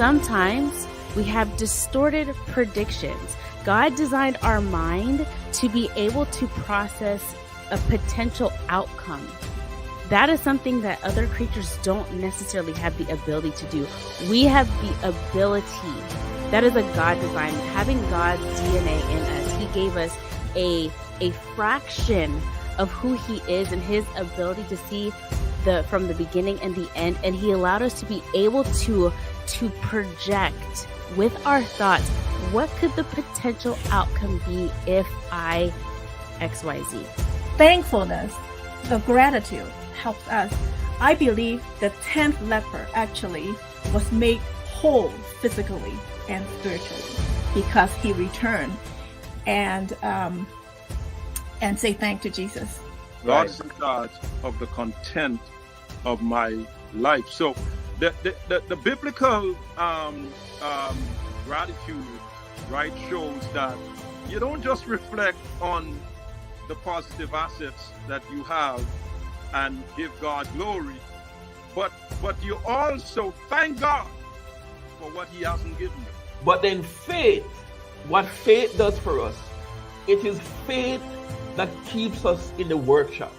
sometimes we have distorted predictions. God designed our mind to be able to process a potential outcome. That is something that other creatures don't necessarily have the ability to do. We have the ability. That is a God design. Having God's DNA in us, He gave us a fraction of who He is and His ability to see from the beginning and the end. And He allowed us to be able to project with our thoughts, what could the potential outcome be if I XYZ? Thankfulness, the gratitude helps us. I believe the 10th leper actually was made whole physically and spiritually because he returned and say thank to Jesus. God is in charge of the content of my life. So the biblical gratitude, right, shows that you don't just reflect on the positive assets that you have and give God glory, but you also thank God for what He hasn't given you. But then faith, what faith does for us, it is faith that keeps us in the workshop.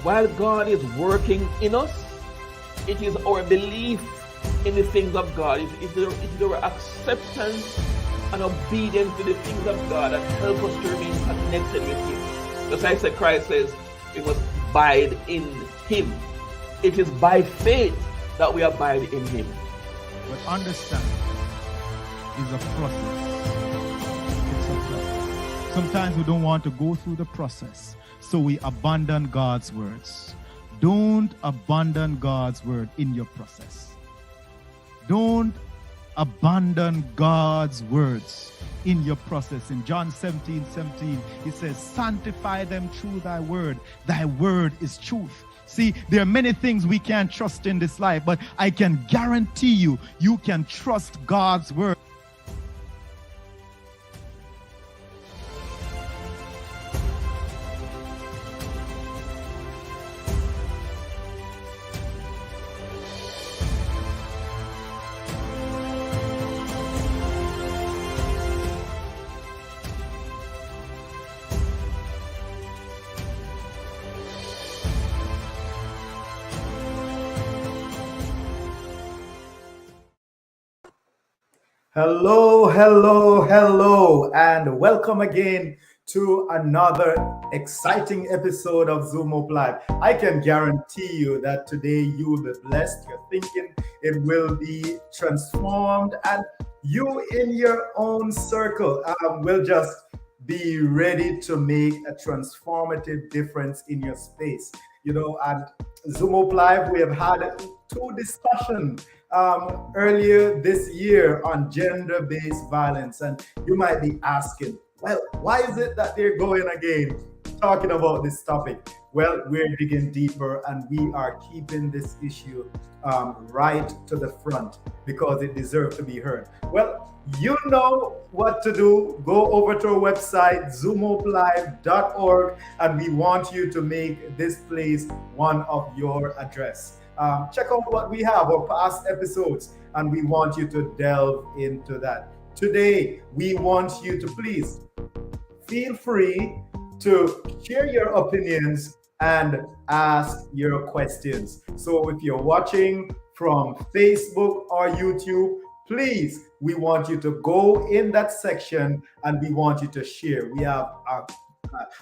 While God is working in us, it is our belief in the things of God. It is our acceptance and obedience to the things of God that help us to remain connected with Him. Just like Christ says, we must abide in Him. It is by faith that we abide in Him. But understand, it's a process. It's a process. Sometimes we don't want to go through the process, so we abandon God's words. Don't abandon God's word in your process. Don't abandon God's words in your process. In John 17:17, He says, sanctify them through thy word. Thy word is truth. See, there are many things we can't trust in this life, but I can guarantee you, you can trust God's word. Hello, and welcome again to another exciting episode of Zoom Up Live. I can guarantee you that today you will be blessed. You're thinking it will be transformed, and you in your own circle will just be ready to make a transformative difference in your space. You know, at Zoom Up Live, we have had two discussions earlier this year on gender-based violence, and you might be asking, well, why is it that they're going again talking about this topic? Well, we're digging deeper, and we are keeping this issue right to the front because it deserves to be heard. Well, you know what to do. Go over to our website, zoomoplive.org, and we want you to make this place one of your address. Check out what we have, our past episodes, and we want you to delve into that. Today, we want you to please feel free to share your opinions and ask your questions. So if you're watching from Facebook or YouTube, please, we want you to go in that section and we want you to share. We have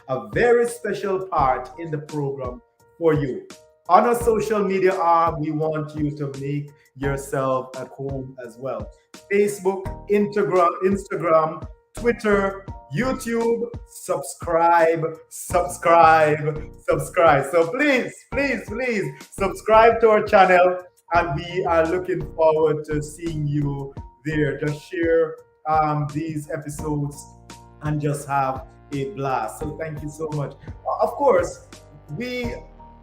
a very special part in the program for you. On our social media arm, we want you to make yourself at home as well. Facebook, Instagram, Twitter, YouTube, subscribe. So please subscribe to our channel, and we are looking forward to seeing you there. Just share these episodes and just have a blast. So thank you so much. Of course, we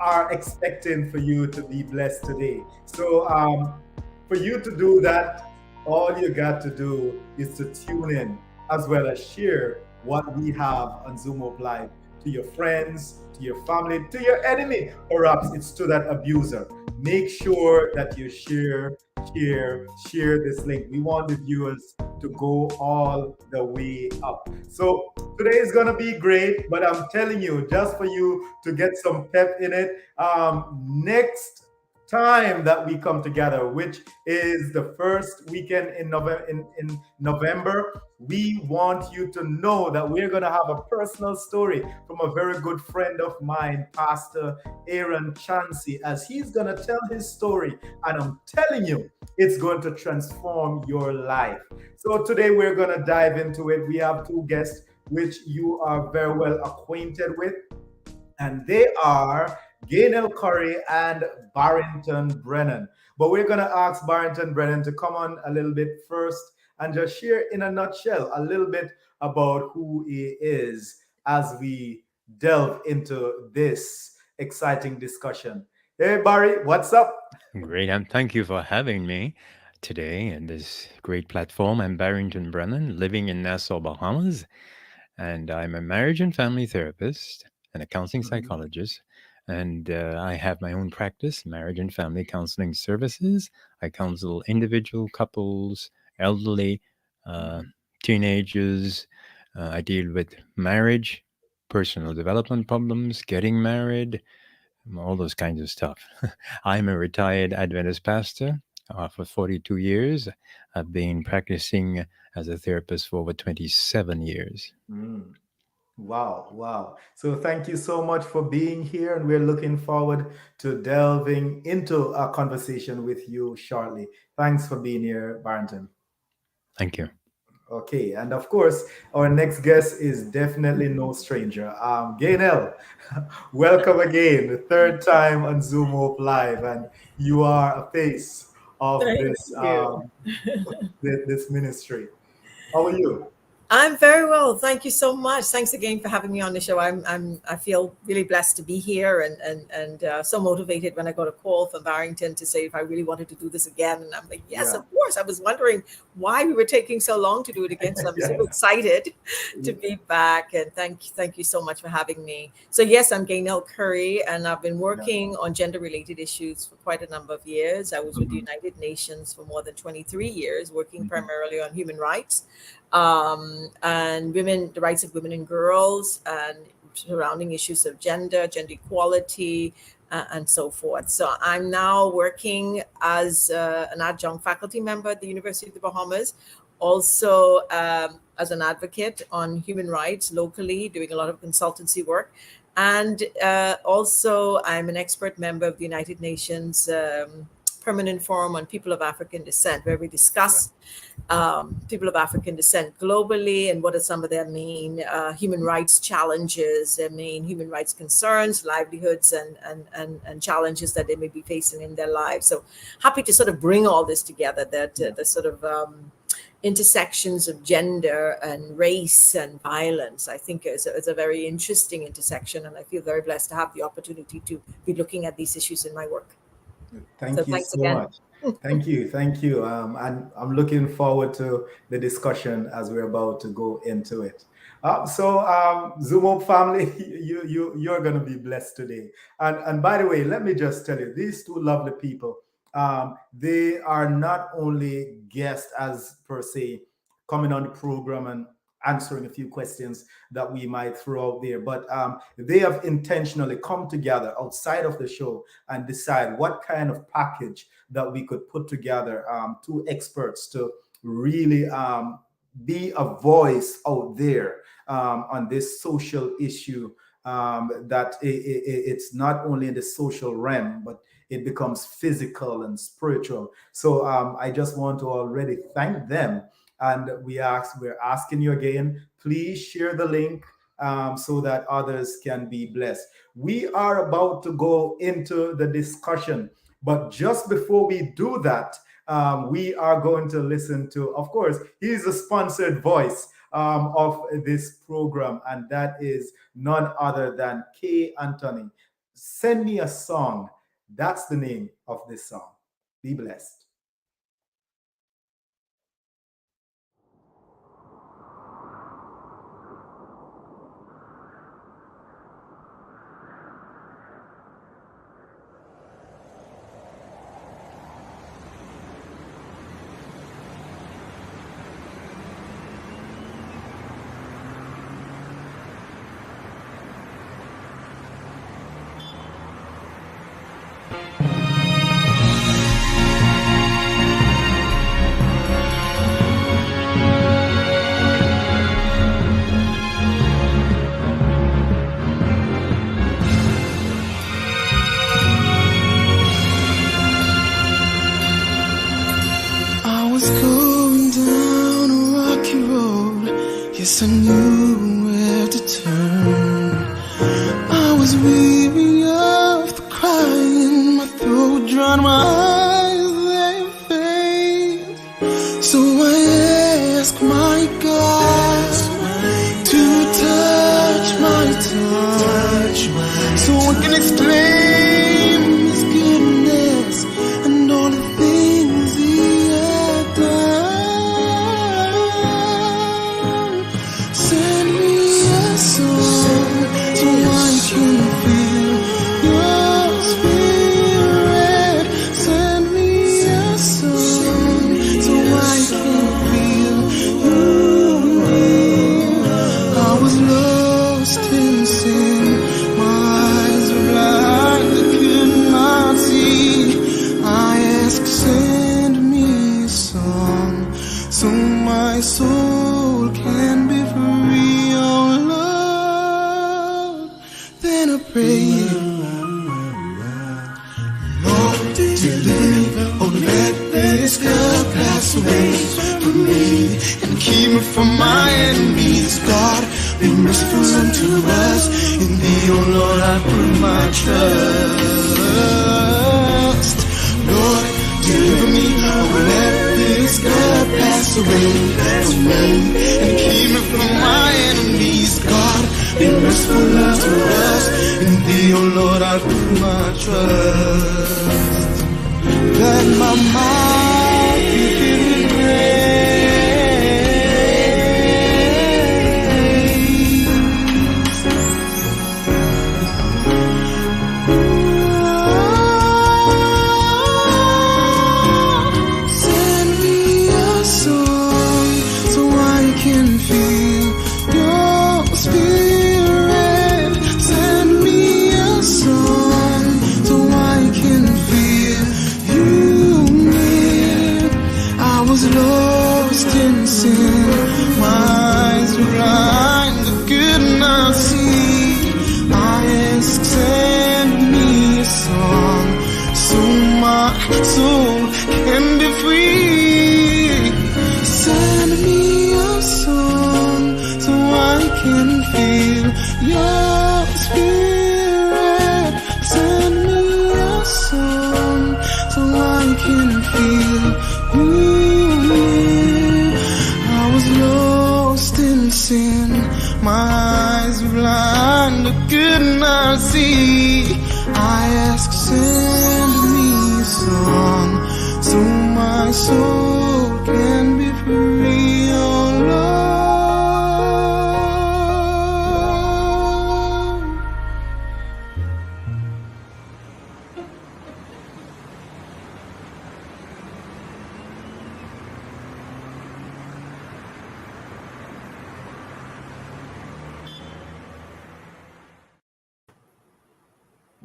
are expecting for you to be blessed today. So for you to do that, all you got to do is to tune in as well as share what we have on Zoom Up Live to your friends, to your family, to your enemy. Perhaps it's to that abuser. Make sure that you share share this link. We want the viewers to go all the way up. So today is gonna be great, but I'm telling you, just for you to get some pep in it, next time that we come together, which is the first weekend in November, we want you to know that we're going to have a personal story from a very good friend of mine, Pastor Aaron Chansey, as he's going to tell his story. And I'm telling you, it's going to transform your life. So today we're going to dive into it. We have two guests which you are very well acquainted with, and they are Gaynell Curry and Barrington Brennan. But we're going to ask Barrington Brennan to come on a little bit first and just share in a nutshell a little bit about who he is as we delve into this exciting discussion. Hey, Barry, what's up? Great. Thank you for having me today in this great platform. I'm Barrington Brennan, living in Nassau, Bahamas, and I'm a marriage and family therapist and a counseling psychologist. And I have my own practice, marriage and family counseling services. I counsel individual couples, elderly, teenagers. I deal with marriage, personal development problems, getting married, all those kinds of stuff. I'm a retired Adventist pastor for 42 years. I've been practicing as a therapist for over 27 years. Wow. So thank you so much for being here, and we're looking forward to delving into a conversation with you shortly. Thanks for being here, Barrington. Thank you. Okay, and of course, our next guest is definitely no stranger. Gaynell, welcome again, the third time on Zoom Hope Live, and you are a face of this ministry. How are you? I'm very well. Thank you so much. Thanks again for having me on the show. I feel really blessed to be here and so motivated when I got a call from Barrington to say if I really wanted to do this again. And I'm like, yes, of course. I was wondering why we were taking so long to do it again. So I'm so excited to be back. And thank you so much for having me. So yes, I'm Gaynell Curry, and I've been working on gender-related issues for quite a number of years. I was with the United Nations for more than 23 years, working primarily on human rights. And women, the rights of women and girls, and surrounding issues of gender equality, and so forth. So I'm now working as an adjunct faculty member at the University of the Bahamas, also as an advocate on human rights locally, doing a lot of consultancy work. And also I'm an expert member of the United Nations Permanent Forum on People of African Descent, where we discuss people of African descent globally and what are some of their main human rights challenges, their main human rights concerns, livelihoods, and challenges that they may be facing in their lives. So happy to sort of bring all this together, that the sort of intersections of gender and race and violence, I think is a very interesting intersection. And I feel very blessed to have the opportunity to be looking at these issues in my work. Thank you so much. Thank you. And I'm looking forward to the discussion as we're about to go into it. So Zoom Hope family, you're going to be blessed today. And by the way, let me just tell you, these two lovely people, they are not only guests as per se coming on the program and answering a few questions that we might throw out there, but they have intentionally come together outside of the show and decide what kind of package that we could put together, two experts to really be a voice out there on this social issue, that it's not only in the social realm, but it becomes physical and spiritual. So I just want to already thank them. And we're asking you again, please share the link so that others can be blessed. We are about to go into the discussion, but just before we do that, we are going to listen to, of course, he's a sponsored voice of this program, and that is none other than K. Anthony. Send Me a Song. That's the name of this song. Be blessed. was going down a rocky road. Yes, I knew where to turn. I was weary of the crying, my throat dry, my eyes they fade. So I asked my God to touch my touch, so I can exclaim His goodness and all the things He had done. Send me a song so I can feel Your Spirit. Send me a song so I can feel You near. I was lost in sin, my eyes were blind, I could not see. I asked, send me a song so my soul can be free, oh Lord. Then I prayed, Lord, deliver me, oh let this cup pass away from me, and keep me from my enemies. God, be merciful unto us. In Thee, oh Lord, I put my trust. Lord, deliver me, oh let this cup pass away from me, and keep me from my enemies. God, be merciful unto us. In Thee, oh Lord, I put my trust. Let my mouth be filled with Send me a song so I can feel Your Spirit. Send me a song so I can feel You near. I was lost in sin, my eyes were blind, I could not see. I asked, send me a song so my soul can be free. Send me a song so I can feel Your Spirit. Send me a song so I can feel You near. I was lost in sin, my eyes were blind, I could not see. I asked, send me a song so my soul can be free, oh Lord.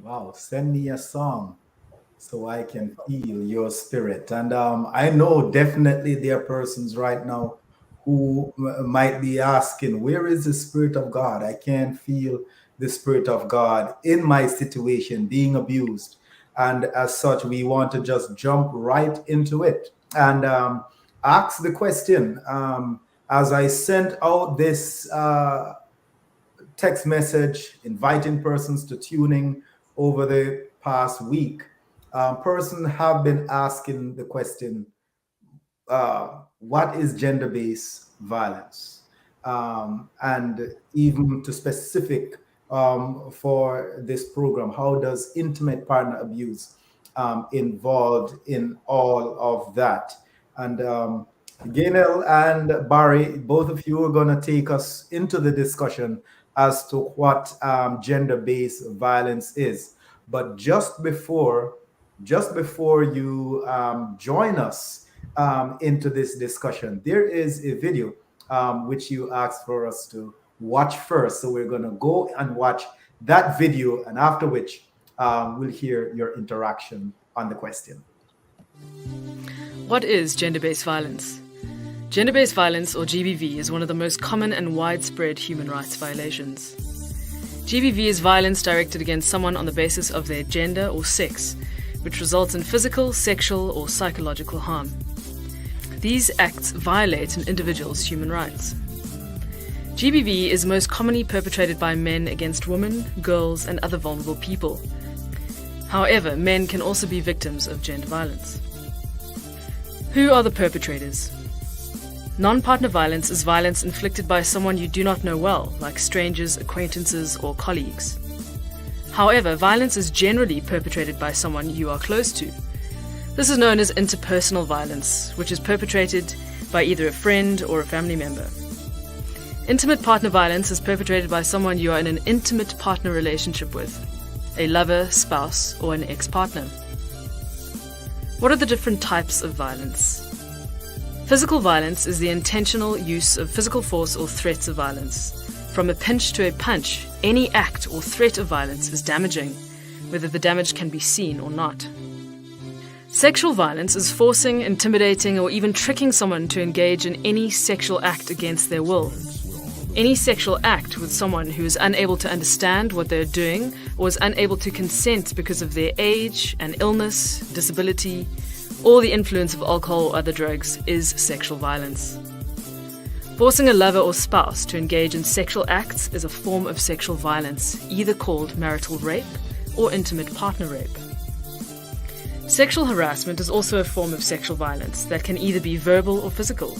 Wow, send me a song so I can feel Your Spirit. And I know definitely there are persons right now who might be asking, where is the Spirit of God? I can't feel the Spirit of God in my situation, being abused. And as such, we want to just jump right into it and ask the question. As I sent out this text message inviting persons to tuning over the past week, persons have been asking the question, what is gender-based violence? And even to specific for this program, how does intimate partner abuse involved in all of that? And Gaynell and Barry, both of you are going to take us into the discussion as to what gender-based violence is. But just before you join us into this discussion, there is a video which you asked for us to watch first. So we're going to go and watch that video, and after which we'll hear your interaction on the question. What is gender-based violence? Gender-based violence, or GBV, is one of the most common and widespread human rights violations. GBV is violence directed against someone on the basis of their gender or sex, which results in physical, sexual, or psychological harm. these acts violate an individual's human rights. GBV is most commonly perpetrated by men against women, girls, and other vulnerable people. However, men can also be victims of gender violence. Who are the perpetrators? Non-partner violence is violence inflicted by someone you do not know well, like strangers, acquaintances, or colleagues. However, violence is generally perpetrated by someone you are close to. This is known as interpersonal violence, which is perpetrated by either a friend or a family member. Intimate partner violence is perpetrated by someone you are in an intimate partner relationship with, a lover, spouse, or an ex-partner. What are the different types of violence? Physical violence is the intentional use of physical force or threats of violence. From a pinch to a punch, any act or threat of violence is damaging, whether the damage can be seen or not. Sexual violence is forcing, intimidating, or even tricking someone to engage in any sexual act against their will. Any sexual act with someone who is unable to understand what they're doing or is unable to consent because of their age, an illness, disability, or the influence of alcohol or other drugs is sexual violence. Forcing a lover or spouse to engage in sexual acts is a form of sexual violence, either called marital rape or intimate partner rape. Sexual harassment is also a form of sexual violence that can either be verbal or physical.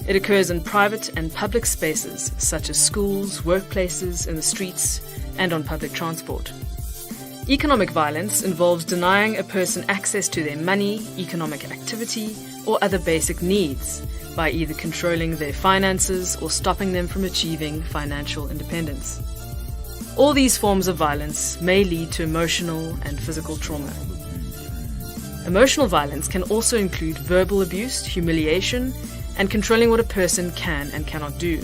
It occurs in private and public spaces such as schools, workplaces, in the streets, and on public transport. Economic violence involves denying a person access to their money, economic activity, or other basic needs by either controlling their finances or stopping them from achieving financial independence. All these forms of violence may lead to emotional and physical trauma. Emotional violence can also include verbal abuse, humiliation, and controlling what a person can and cannot do.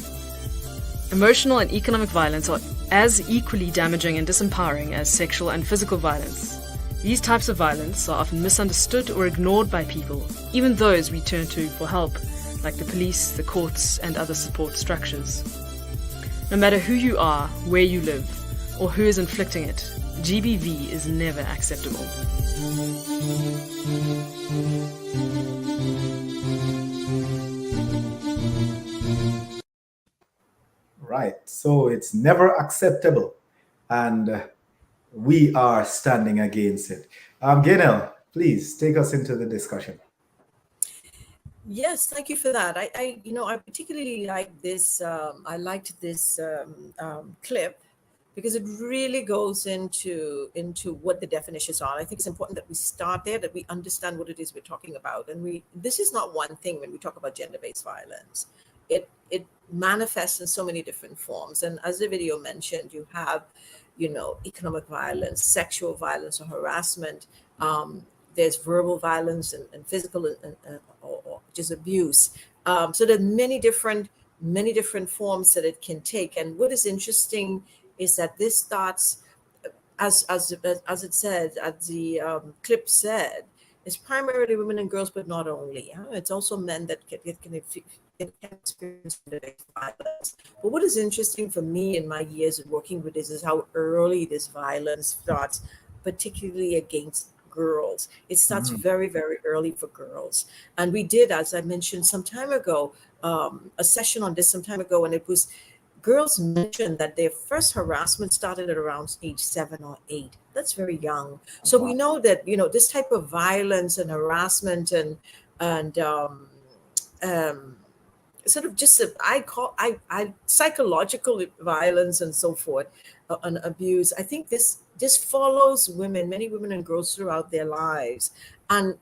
Emotional and economic violence are as equally damaging and disempowering as sexual and physical violence. These types of violence are often misunderstood or ignored by people, even those we turn to for help, like the police, the courts, and other support structures. No matter who you are, where you live, or who is inflicting it, GBV is never acceptable. Right. So it's never acceptable. And we are standing against it. Gaynell, please take us into the discussion. Yes, thank you for that. I particularly like this. I liked this clip because it really goes into what the definitions are. I think it's important that we start there, that we understand what it is we're talking about. And this is not one thing when we talk about gender-based violence. It manifests in so many different forms. And as the video mentioned, you have, economic violence, sexual violence or harassment. There's verbal violence and physical or just abuse. So there are many different forms that it can take. And what is interesting is that this starts, as it said, as the clip said, it's primarily women and girls, but not only. It's also men that can experience violence. But what is interesting for me in my years of working with this is how early this violence starts, particularly against girls. It starts very, very early for girls. And we did, as I mentioned some time ago, a session on this some time ago, and it was girls mentioned that their first harassment started at around age 7 or 8. That's very young. So we know that, this type of violence and harassment and sort of just psychological violence and so forth, and abuse. I think this follows many women and girls throughout their lives, and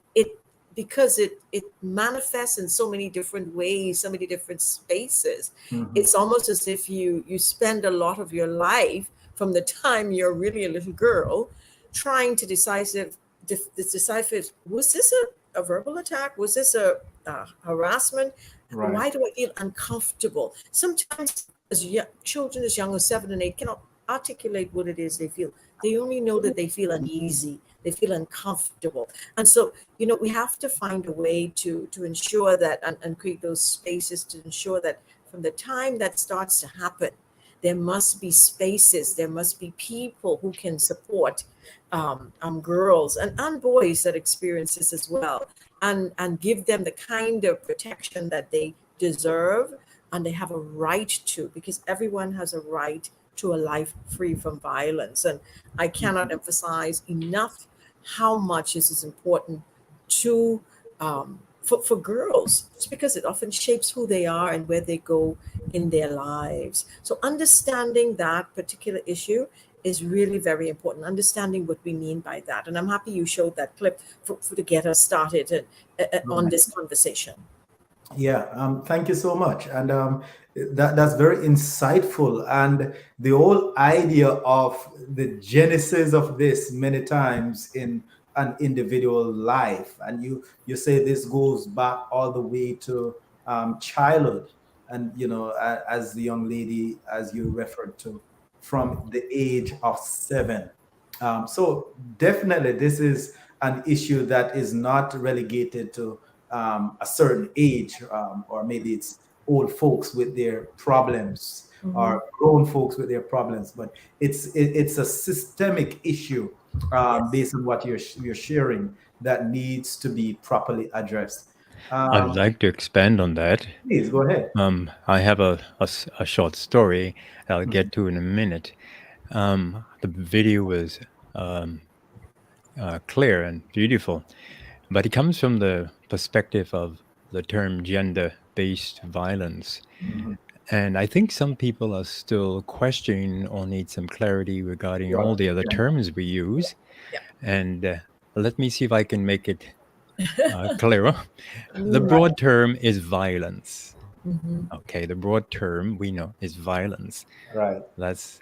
because it manifests in so many different ways, so many different spaces. It's almost as if you spend a lot of your life from the time you're really a little girl trying to decipher, was this a verbal attack? Was this a harassment? Right. Why do I feel uncomfortable? Sometimes children as young as 7 and 8 cannot articulate what it is they feel. They only know that they feel uneasy, they feel uncomfortable. And so, we have to find a way to ensure that and create those spaces to ensure that from the time that starts to happen, there must be spaces, there must be people who can support girls and boys that experience this as well. and give them the kind of protection that they deserve and they have a right to, because everyone has a right to a life free from violence. And I cannot emphasize enough how much this is important to for girls, just because it often shapes who they are and where they go in their lives. So understanding that particular issue is really very important, understanding what we mean by that. And I'm happy you showed that clip to get us started on this conversation. Yeah, thank you so much. And that's very insightful. And the whole idea of the genesis of this many times in an individual life. And you say this goes back all the way to childhood. And, as the young lady, as you referred to, from the age of 7. So definitely this is an issue that is not relegated to a certain age, or maybe it's old folks with their problems or grown folks with their problems, but it's a systemic issue based on what you're sharing that needs to be properly addressed. I'd like to expand on that. Please go ahead. I have a short story I'll get to in a minute. The video was clear and beautiful, but it comes from the perspective of the term gender-based violence. And I think some people are still questioning or need some clarity regarding all the other terms we use. And let me see if I can make it clearer. The broad term is violence. Okay, the broad term we know is violence. Right. That's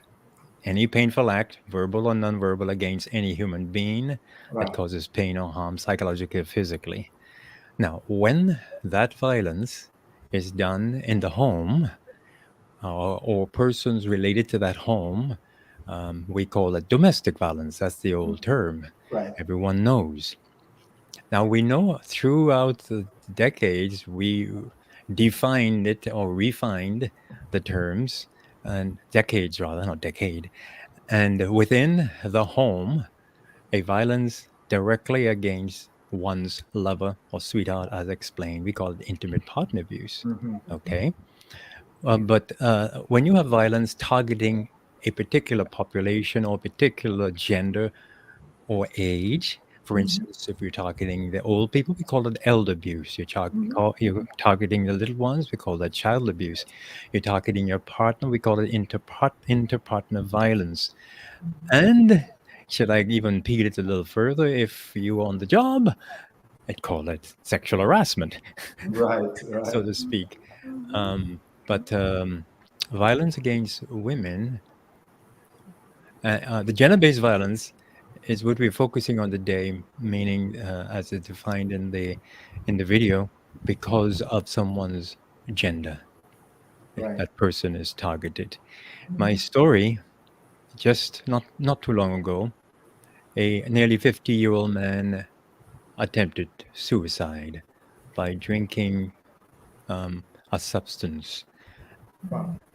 any painful act, verbal or nonverbal, against any human being that causes pain or harm psychologically or physically. Now, when that violence is done in the home or persons related to that home, we call it domestic violence. That's the old term. Right. Everyone knows. Now, we know throughout the decades, we defined it or refined the terms, and decades rather, not decade. And within the home, a violence directly against one's lover or sweetheart, as explained, we call it intimate partner abuse. Okay. But when you have violence targeting a particular population or particular gender or age, for instance, if you're targeting the old people, we call it elder abuse. You're targeting the little ones, we call that child abuse. You're targeting your partner, we call it interpartner violence. And should I even peel it a little further? If you are on the job, I'd call it sexual harassment, right. so to speak. But violence against women, the gender-based violence is what we're focusing on today, meaning as it's defined in the video, because of someone's gender. That person is targeted. My story, just not too long ago, a nearly 50-year-old man attempted suicide by drinking a substance.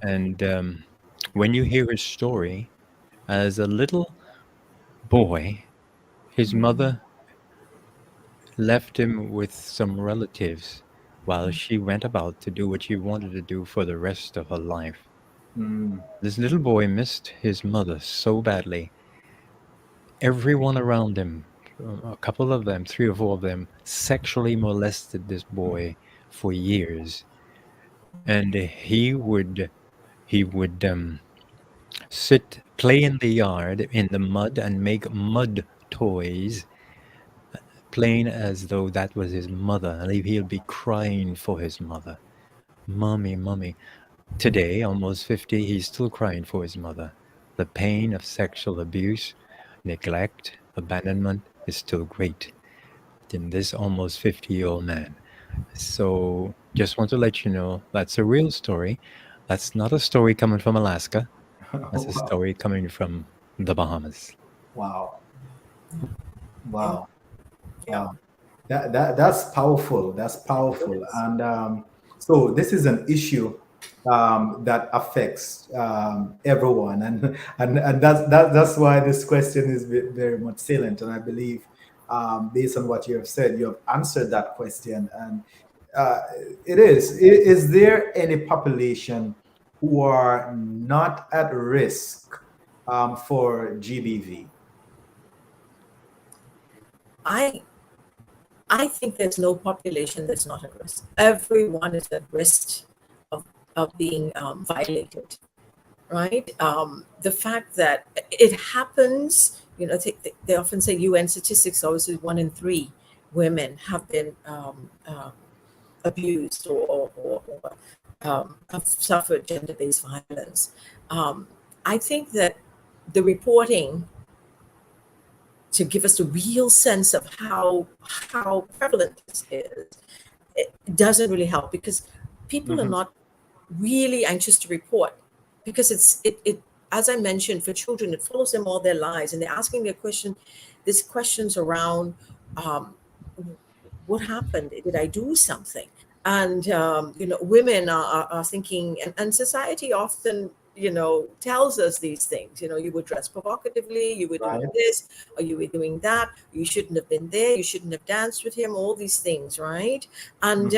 And when you hear his story, as a little boy, his mother left him with some relatives while she went about to do what she wanted to do for the rest of her life. This little boy missed his mother so badly. Everyone around him, a couple of them, 3 or 4 of them, sexually molested this boy for years. And he would play in the yard in the mud and make mud toys, playing as though that was his mother. And he'll be crying for his mother. Mommy, mommy. Today, almost 50, he's still crying for his mother. The pain of sexual abuse, neglect, abandonment is still great in this almost 50-year-old man. So just want to let you know that's a real story. That's not a story coming from Alaska. That's a story coming from the Bahamas. Wow. That's powerful. That's powerful. And so this is an issue that affects everyone, and that's why this question is very much salient. And I believe based on what you have said, you have answered that question. And it is. Is there any population who are not at risk for GBV? I think there's no population that's not at risk. Everyone is at risk of being violated, right? The fact that it happens, they often say UN statistics, obviously 1 in 3 women have been abused or have suffered gender-based violence. I think that the reporting to give us a real sense of how prevalent this is, it doesn't really help, because people are not really anxious to report, because it as I mentioned, for children, it follows them all their lives, and they're asking these questions around what happened? Did I do something? And women are thinking, and society often tells us these things. You would dress provocatively, you were doing this, or you were doing that, you shouldn't have been there, you shouldn't have danced with him, all these things, right? And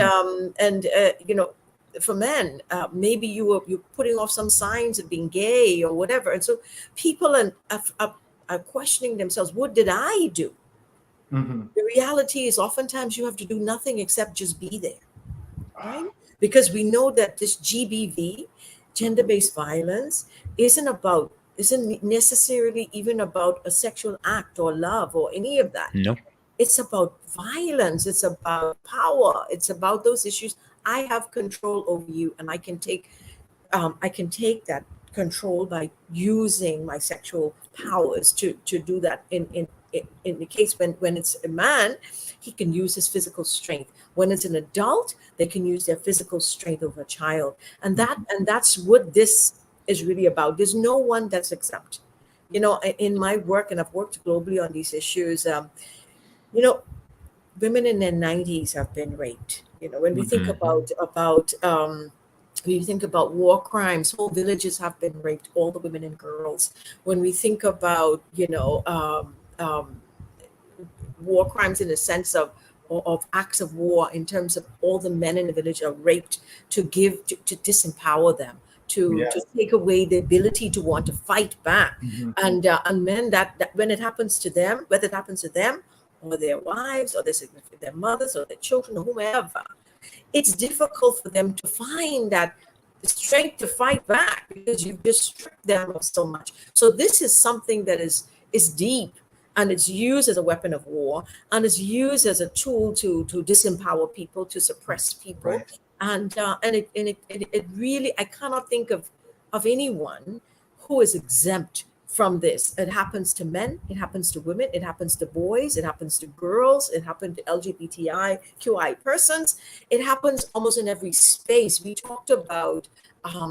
for men, maybe you're putting off some signs of being gay or whatever, and so people are questioning themselves, what did I do? The reality is oftentimes you have to do nothing except just be there, right? Because we know that this GBV, gender-based violence, isn't necessarily even about a sexual act or love or any of that. No. It's about violence. It's about power. It's about those issues. I have control over you, and I can take that control by using my sexual powers to do that. In the case when it's a man, he can use his physical strength. When it's an adult, they can use their physical strength over a child, and that's what this is really about. There's no one that's exempt. In my work, and I've worked globally on these issues. Women in their 90s have been raped. When we think about when you think about war crimes, whole villages have been raped, all the women and girls. When we think about war crimes in the sense of acts of war, in terms of all the men in the village are raped to disempower them, to take away the ability to want to fight back. And men that when it happens to them, whether it happens to them or their wives or their mothers or their children or whomever, it's difficult for them to find that strength to fight back, because you've just stripped them of so much. So this is something that is deep, and it's used as a weapon of war, and it's used as a tool to disempower people, to suppress people. Right. And it really, I cannot think of anyone who is exempt from this. It happens to men, it happens to women, it happens to boys, it happens to girls, it happens to LGBTIQI persons. It happens almost in every space. We talked about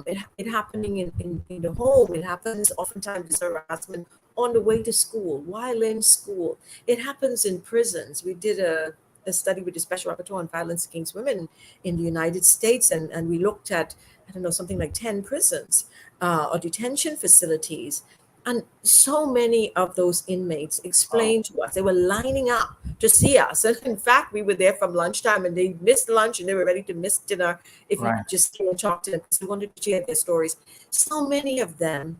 it happening in the home. It happens oftentimes as harassment on the way to school, while in school. It happens in prisons. We did a study with the Special Rapporteur on Violence Against Women in the United States, and we looked at, something like 10 prisons or detention facilities. And so many of those inmates explained to us, they were lining up to see us. And in fact, we were there from lunchtime, and they missed lunch and they were ready to miss dinner if we could just came and talk to them, because we wanted to share their stories. So many of them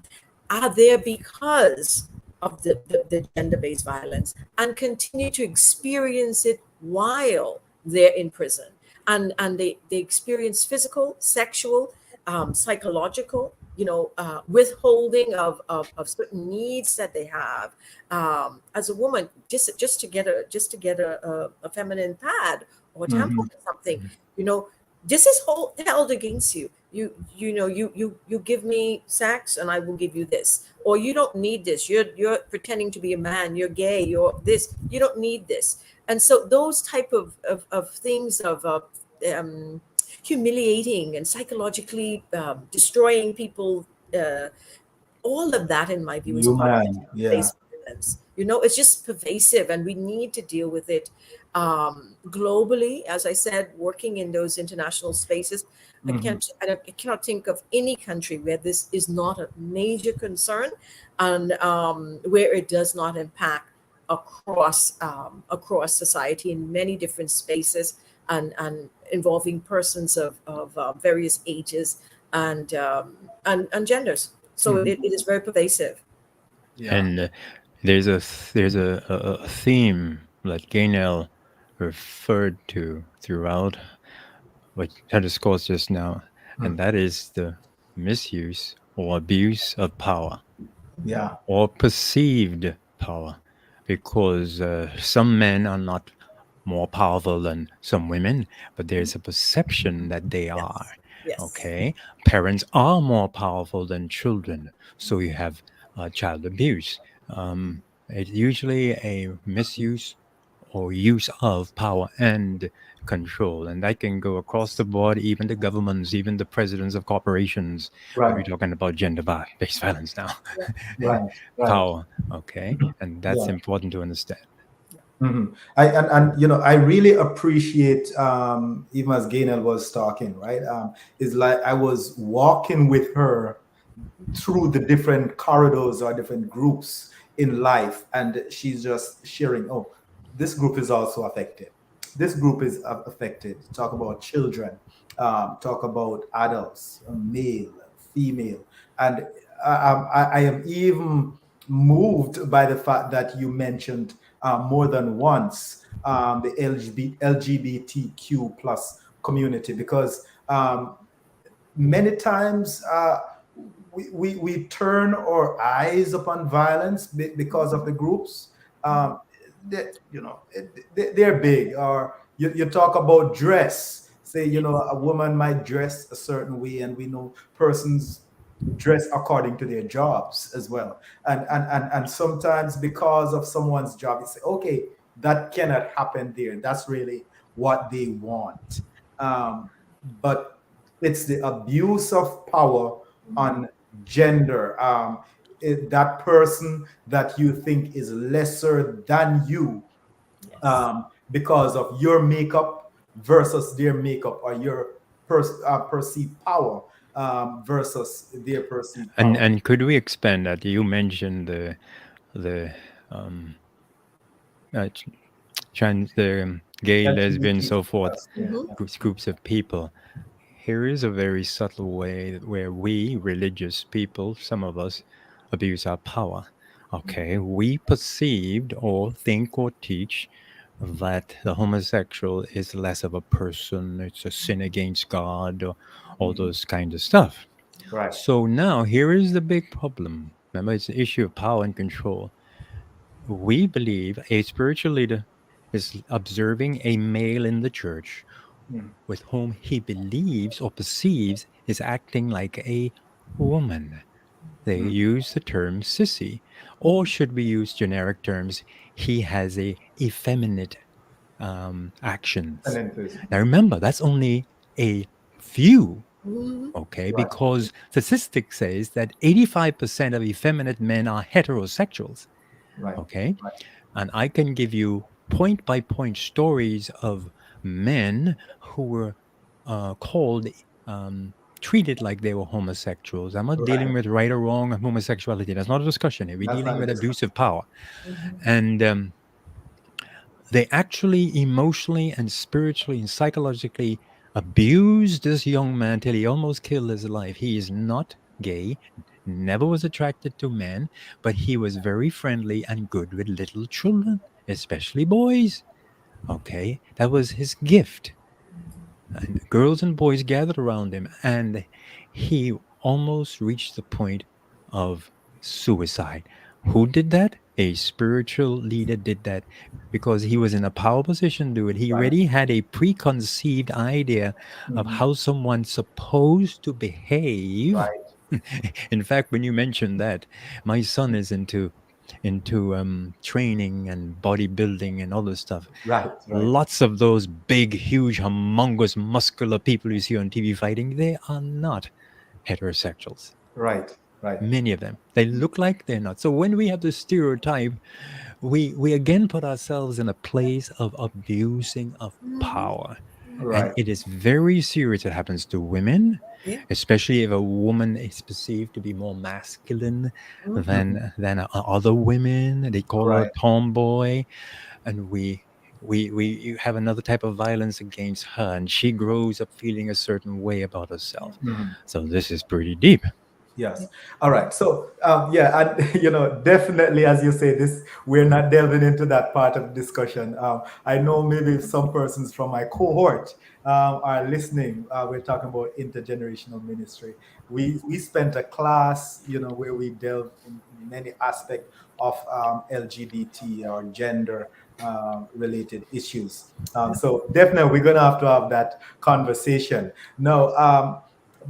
are there because of the gender-based violence, and continue to experience it while they're in prison. And they experience physical, sexual, psychological, withholding of certain needs that they have. As a woman, just to get a feminine pad or tampon or something, this is held against you. You give me sex and I will give you this, or you don't need this. You're pretending to be a man. You're gay. You're this. You don't need this. And so those type of things of humiliating and psychologically destroying people, all of that, in my view, is part of violence. It's just pervasive, and we need to deal with it globally. As I said, working in those international spaces, I cannot think of any country where this is not a major concern, and where it does not impact across society in many different spaces, and involving persons of various ages and genders. So it is very pervasive. Yeah. And there's a theme that Gaynell referred to throughout what her discourse just now, and that is the misuse or abuse of power. Yeah. Or perceived power, because some men are not more powerful than some women, but there's a perception that they are. Yes. Okay, parents are more powerful than children, so you have child abuse. It's usually a misuse or use of power and control, and that can go across the board, even the governments, even the presidents of corporations. Right. We're talking about gender-based violence now. Right. Power, okay, and that's Yeah. important to understand. Mm-hmm. I really appreciate, even as Gaynell was talking, right? It's like I was walking with her through the different corridors or different groups in life, and she's just sharing, oh, this group is also affected. This group is affected. Talk about children, talk about adults, male, female. And I am even moved by the fact that you mentioned more than once the LGBTQ plus community, because many times we turn our eyes upon violence because of the groups. They're big. Or you talk about dress. Say, a woman might dress a certain way, and we know persons dress according to their jobs as well. And sometimes because of someone's job, you say, okay, that cannot happen there. That's really what they want. But it's the abuse of power on gender. That person that you think is lesser than you, because of your makeup versus their makeup, or your perceived power versus their perceived power. And could we expand that? You mentioned the gay, lesbian, so forth, groups of people. Here is a very subtle way where we religious people, some of us, abuse our power. Okay, we perceived or think or teach that the homosexual is less of a person, it's a sin against God, or all those kind of stuff. Right. So now here is the big problem. Remember, it's an issue of power and control. We believe a spiritual leader is observing a male in the church with whom he believes or perceives is acting like a woman. They use the term sissy, or should we use generic terms? He has a effeminate actions. Now remember, that's only a few, okay? Right. Because statistics says that 85% of effeminate men are heterosexuals, Right. okay? Right. And I can give you point-by-point stories of men who were treated like they were homosexuals. I'm not dealing with right or wrong homosexuality. That's not a discussion here. We're dealing with abusive power. And they actually emotionally and spiritually and psychologically abused this young man till he almost killed his life. He is not gay, never was attracted to men, but he was very friendly and good with little children, especially boys. Okay, that was his gift. And girls and boys gathered around him, and he almost reached the point of suicide. Who did that? A spiritual leader did that, because he was in a power position to do it. He already had a preconceived idea of how someone's supposed to behave. In fact, when you mentioned that, my son is into training and bodybuilding and all this stuff. Right. Lots of those big, huge, humongous, muscular people you see on TV fighting, they are not heterosexuals. Right. Many of them. They look like they're not. So when we have this stereotype, we again put ourselves in a place of abusing of power. And Right. it is very serious. It happens to women, Yeah. especially if a woman is perceived to be more masculine Mhm. than other women. They call her a Right. tomboy, and we have another type of violence against her, and she grows up feeling a certain way about herself. Mhm. So this is pretty deep. Yes. All right. So, yeah, and definitely, as you say, this we're not delving into that part of the discussion. I know maybe some persons from my cohort are listening. We're talking about intergenerational ministry. We spent a class, where we delved in many aspects of LGBT or gender related issues. So definitely, we're gonna have that conversation. No.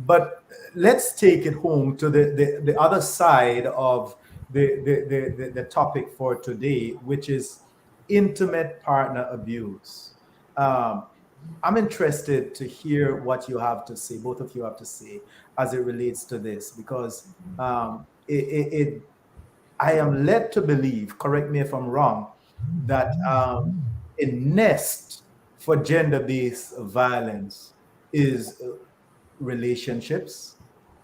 But let's take it home to the other side of the topic for today, which is intimate partner abuse. Um, I'm interested to hear what you have to say, both of you have to say, as it relates to this, because I am led to believe, correct me if I'm wrong, that a nest for gender-based violence is relationships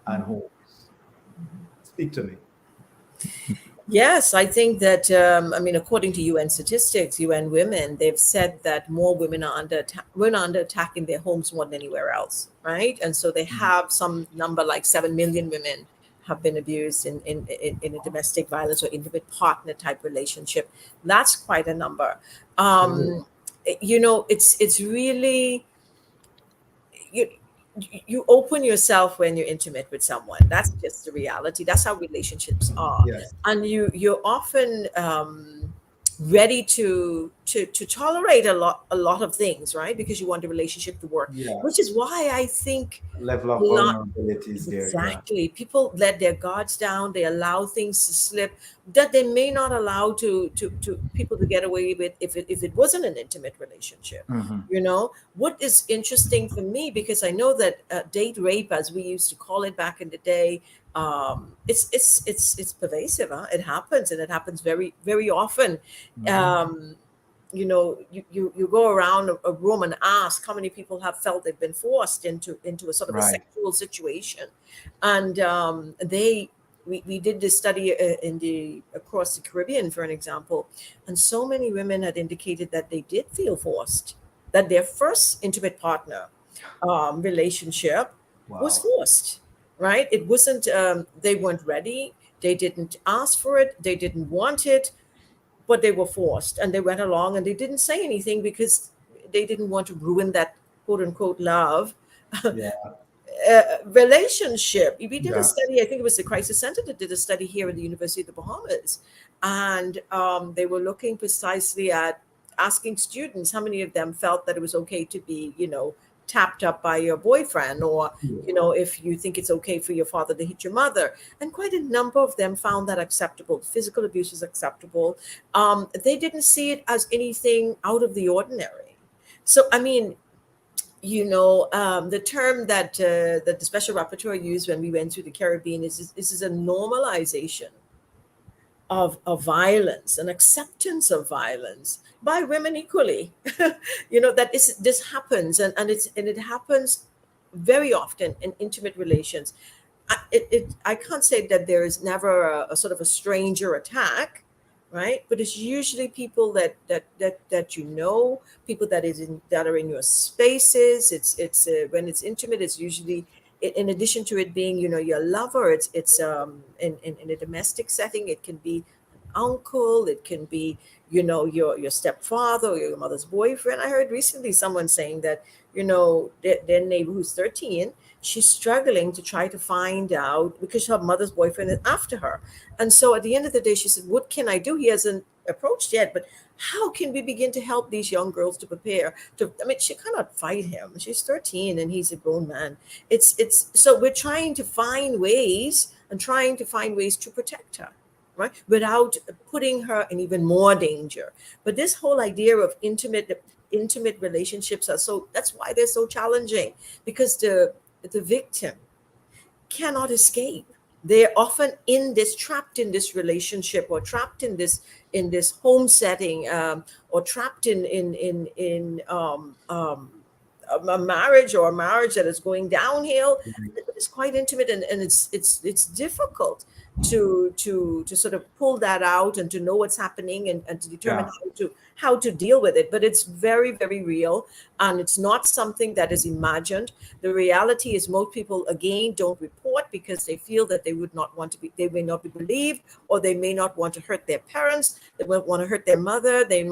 and homes. Speak to me. Yes, I think that, according to UN statistics, UN Women, they've said that more women are under attack in their homes more than anywhere else, right? And so they have some number like 7 million women have been abused in a domestic violence or intimate partner type relationship. That's quite a number. It's really, you you open yourself when you're intimate with someone. That's just the reality. That's how relationships are. Yes. And you're often ready to tolerate a lot of things, right? Because you want the relationship to work, Yeah. which is why I think Level a of lot. vulnerability is there. Yeah. Exactly. People let their guards down. They allow things to slip that they may not allow to people to get away with if it wasn't an intimate relationship. Mhm. What is interesting for me, because I know that date rape, as we used to call it back in the day, it's pervasive. Huh? It happens, and it happens very very often. Um, you go around a room and ask how many people have felt they've been forced into a sort of a Right. sexual situation, and we did this study across the Caribbean, for an example, and so many women had indicated that they did feel forced, that their first intimate partner relationship was Wow. forced, right? It wasn't, they weren't ready, they didn't ask for it, they didn't want it, but they were forced, and they went along and they didn't say anything because they didn't want to ruin that quote unquote love Yeah. relationship. We did a Yeah. study, I think it was the Crisis Center that did a study here at the University of the Bahamas, and they were looking precisely at asking students how many of them felt that it was okay to be, tapped up by your boyfriend, or if you think it's okay for your father to hit your mother. And quite a number of them found that acceptable. Physical abuse is acceptable. They didn't see it as anything out of the ordinary. So, I mean, the term that the special rapporteur used when we went through the Caribbean is this is a normalization of violence, an acceptance of violence by women equally. That this happens, and it happens very often in intimate relations. I can't say that there is never a sort of a stranger attack, right? But it's usually people that people that are in your spaces. It's when it's intimate, it's usually, in addition to it being your lover, it's in a domestic setting. It can be an uncle, it can be your stepfather or your mother's boyfriend. I heard recently someone saying that their neighbor who's 13, she's struggling to try to find out because her mother's boyfriend is after her. And so at the end of the day, she said, what can I do? He hasn't approached yet, but how can we begin to help these young girls to prepare she cannot fight him. She's 13 and he's a grown man. It's so we're trying to find ways to protect her, right, without putting her in even more danger. But this whole idea of intimate relationships that's why they're so challenging, because the victim cannot escape. They're often trapped in this relationship, or trapped in this home setting, or trapped in a marriage or a marriage that is going downhill. It's quite intimate, and it's difficult to sort of pull that out and to know what's happening and to determine how to deal with it. But it's very, very real, and it's not something that is imagined. The reality is most people, again, don't report because they feel that they may not be believed, or they may not want to hurt their parents. They won't want to hurt their mother. They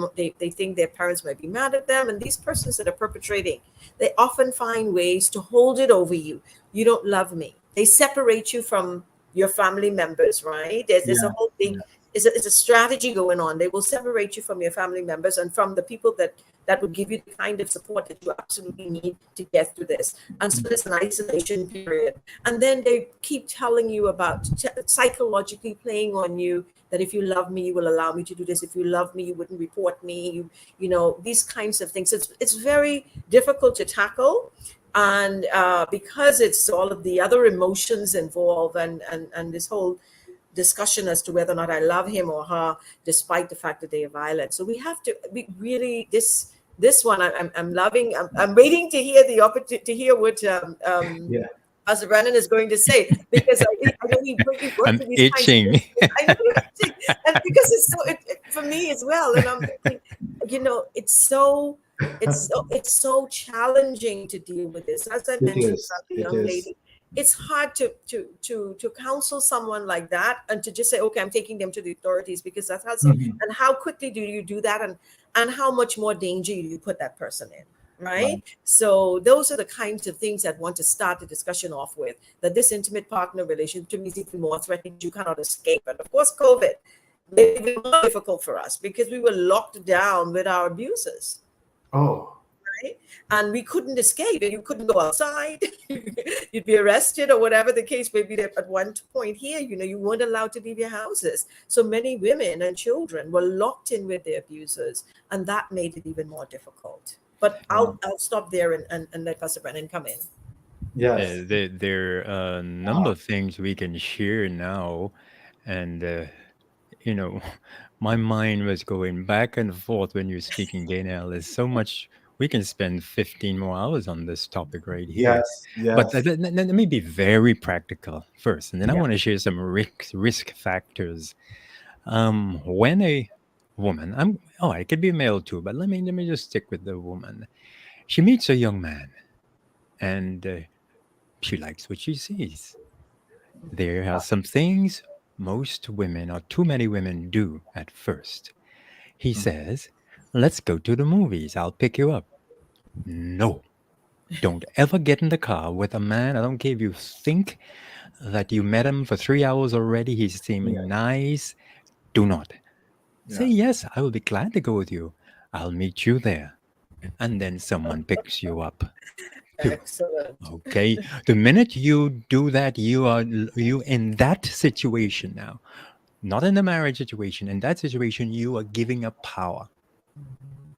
think their parents might be mad at them. And these persons that are perpetrating, they often find ways to hold it over you. You don't love me. They separate you from your family members, right? There's a whole thing. It's a strategy going on. They will separate you from your family members and from the people that would give you the kind of support that you absolutely need to get through this. And so it's an isolation period. And then they keep telling you about psychologically playing on you that if you love me, you will allow me to do this. If you love me, you wouldn't report me. You know, these kinds of things. It's very difficult to tackle. And because it's all of the other emotions involved and this whole discussion as to whether or not I love him or her, despite the fact that they are violent. So we have to be really this one. I'm loving. I'm waiting to hear the opportunity to hear what Pastor Brandon is going to say, because I know he works I'm with these itching. kinds of things. I know you're itching, and because it's so for me as well. And I'm thinking, you know, it's so challenging to deal with this. As I mentioned, young lady, it's hard to counsel someone like that and to just say, okay, I'm taking them to the authorities, because that's how. And how quickly do you do that, and how much more danger do you put that person in? Right. So those are the kinds of things that I want to start the discussion off with, that this intimate partner relationship to me is even more threatening. You cannot escape. And of course, COVID made it more difficult for us because we were locked down with our abusers. Oh. Right. And we couldn't escape. You couldn't go outside. You'd be arrested or whatever the case may be. At one point here, you know, you weren't allowed to leave your houses. So many women and children were locked in with their abusers, and that made it even more difficult. But I'll stop there and let Pastor Brandon come in. Yes. There are a number of things we can share now. And, you know, my mind was going back and forth when you're speaking, Gaynell. There's so much. We can spend 15 more hours on this topic right here. Yes. But let me be very practical first. And then I want to share some risk factors. When a woman, it could be a male too, but let me just stick with the woman. She meets a young man, and she likes what she sees. There are some things most women, or too many women, do at first. He says, let's go to the movies. I'll pick you up. No. Don't ever get in the car with a man. I don't care if you think that you met him for 3 hours already. He's seeming nice. Do not. Say, yes, I will be glad to go with you. I'll meet you there. And then someone picks you up. Excellent. Okay. The minute you do that, you in that situation now, not in the marriage situation. In that situation, you are giving up power.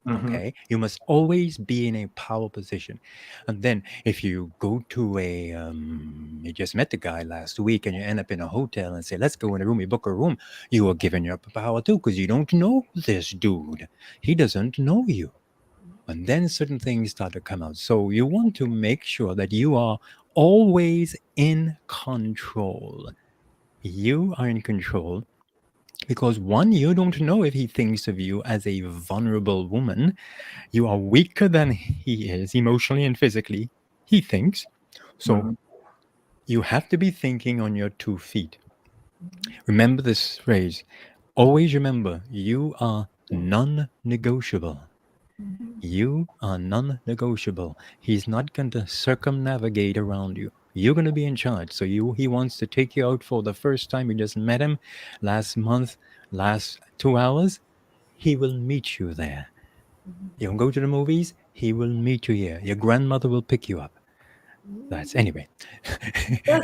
Okay. You must always be in a power position. And then if you go to you just met the guy last week and you end up in a hotel and say, let's go in a room, you book a room, you are giving up power too, because you don't know this dude. He doesn't know you. And then certain things start to come out. So you want to make sure that you are always in control. You are in control. Because one, you don't know if he thinks of you as a vulnerable woman. You are weaker than he is emotionally and physically, he thinks. So you have to be thinking on your 2 feet. Remember this phrase. Always remember, you are non-negotiable. You are non-negotiable. He's not going to circumnavigate around you. You're going to be in charge. So he wants to take you out for the first time. You just met him last month, last 2 hours. He will meet you there. You go to the movies. He will meet you here. Your grandmother will pick you up. That's anyway. No,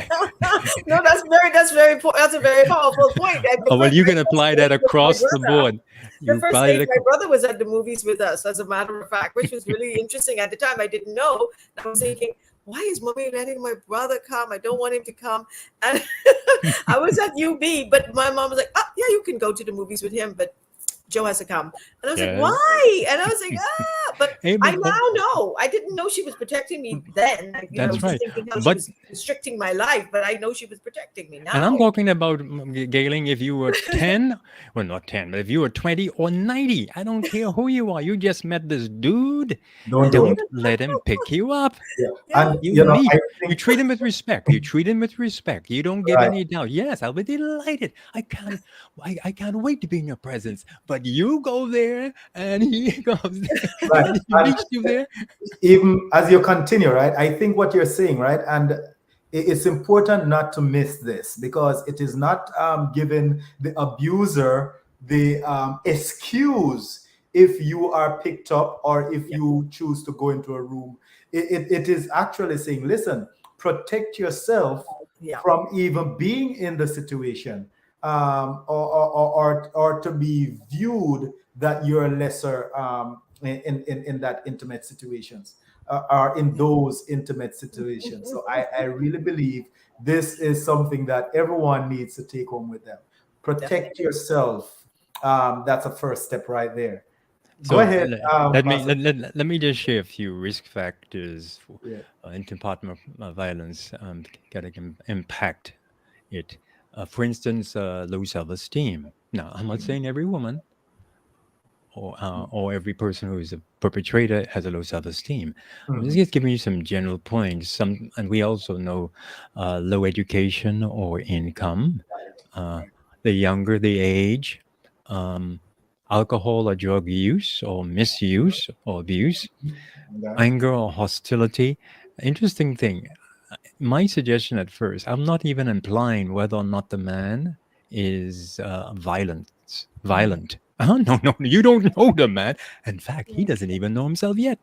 that's a very powerful point. Well, you can apply that across the board. The first day my brother was at the movies with us, as a matter of fact, which was really interesting. At the time, I didn't know. I was thinking, why is mommy letting my brother come? I don't want him to come. And I was at UB, but my mom was like, yeah, you can go to the movies with him, but Joe has to come. And I was like, Yes. why? And I was like, but Hey, I but- now know. I didn't know she was protecting me then. Like, you know, That's just right. thinking how she But- was restricting my life, but I know she was protecting me now. And I'm talking about, Gayling, if you were 10, well, not 10, but if you were 20 or 90, I don't care who you are. You just met this dude. Don't do Don't it. let him pick you up. Yeah. Yeah. And You meet. I You think treat him with respect. You treat him with respect. You don't give Right. any doubt. Yes, I'll be delighted. I can't wait to be in your presence. But you go there, and he goes there, Right. and he And- meets you there. even as you continue, right? I think what you're saying, right? And it's important not to miss this, because it is not giving the abuser the excuse if you are picked up or if you choose to go into a room. It is actually saying, listen, protect yourself Yeah. from even being in the situation, or to be viewed that you're lesser in that intimate situations, or in those intimate situations. So I really believe this is something that everyone needs to take home with them. Protect yourself. That's a first step right there. Go ahead. Let me just share a few risk factors for Yeah. interpartner violence that can impact it. For instance, low self-esteem. Now, I'm not saying every woman or every person who is a perpetrator has a low self-esteem. I'm just giving you some general points. And we also know low education or income, the younger the age, alcohol or drug use or misuse or abuse, anger or hostility. Interesting thing. My suggestion at first, I'm not even implying whether or not the man is violent. No, you don't know the man. In fact, he doesn't even know himself yet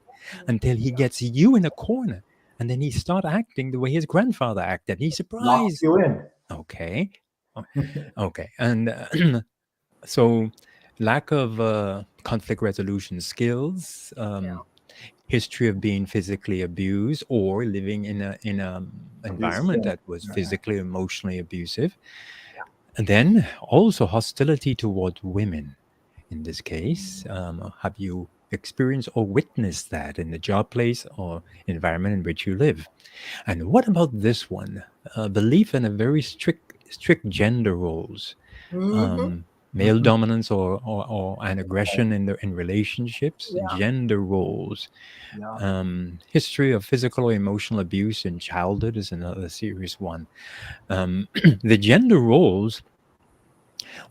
until he gets you in a corner. And then he start acting the way his grandfather acted. He's Locks surprised. you in. Okay. Okay. And so lack of conflict resolution skills, history of being physically abused or living in a environment that was physically, emotionally abusive. And then also hostility towards women. In this case, have you experienced or witnessed that in the job place or environment in which you live? And what about this one? Belief in a very strict gender roles, male dominance or an aggression in relationships, gender roles. History of physical or emotional abuse in childhood is another serious one. The gender roles,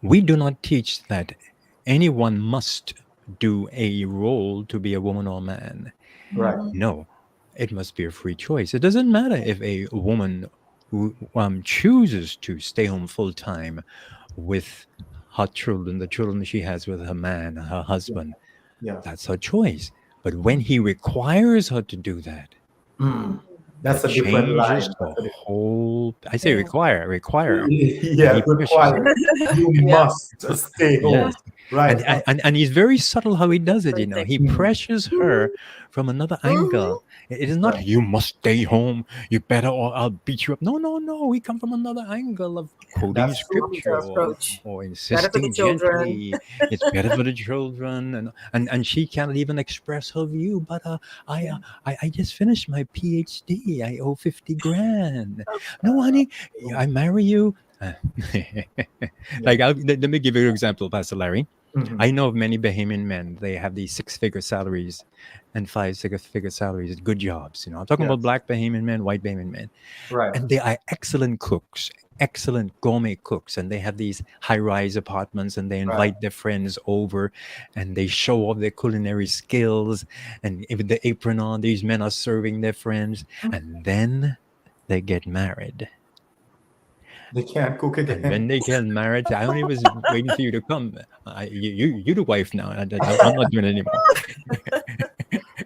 we do not teach that anyone must do a role to be a woman or a man. Right. No, it must be a free choice. It doesn't matter if a woman who chooses to stay home full time with her children, the children she has with her man, her husband. Yeah. That's her choice. But when he requires her to do that, That's that a different line. changes the whole. I say require. Yeah, He pushes required. You Yeah. must stay home. Yes. Right. And he's very subtle how he does it, you know. He pressures her from another angle. It is not, Right. you must stay home, you better, or I'll beat you up. No. We come from another angle of quoting That's scripture approach. or Better for the insisting children. gently. It's better for the children. And she can't even express her view. But I just finished my PhD. I owe 50 grand. No, honey, I marry you. Like, let me give you an example, Pastor Larry. I know of many Bahamian men. They have these 6-figure salaries and 5-figure salaries at good jobs. You know, I'm talking about black Bahamian men, white Bahamian men, Right. and they are excellent cooks, excellent gourmet cooks, and they have these high-rise apartments, and they invite their friends over, and they show off their culinary skills, and with the apron on, these men are serving their friends, and then they get married. They can't cook And again. when they get married, I only was waiting for you to come. You the wife now. I'm not doing it anymore.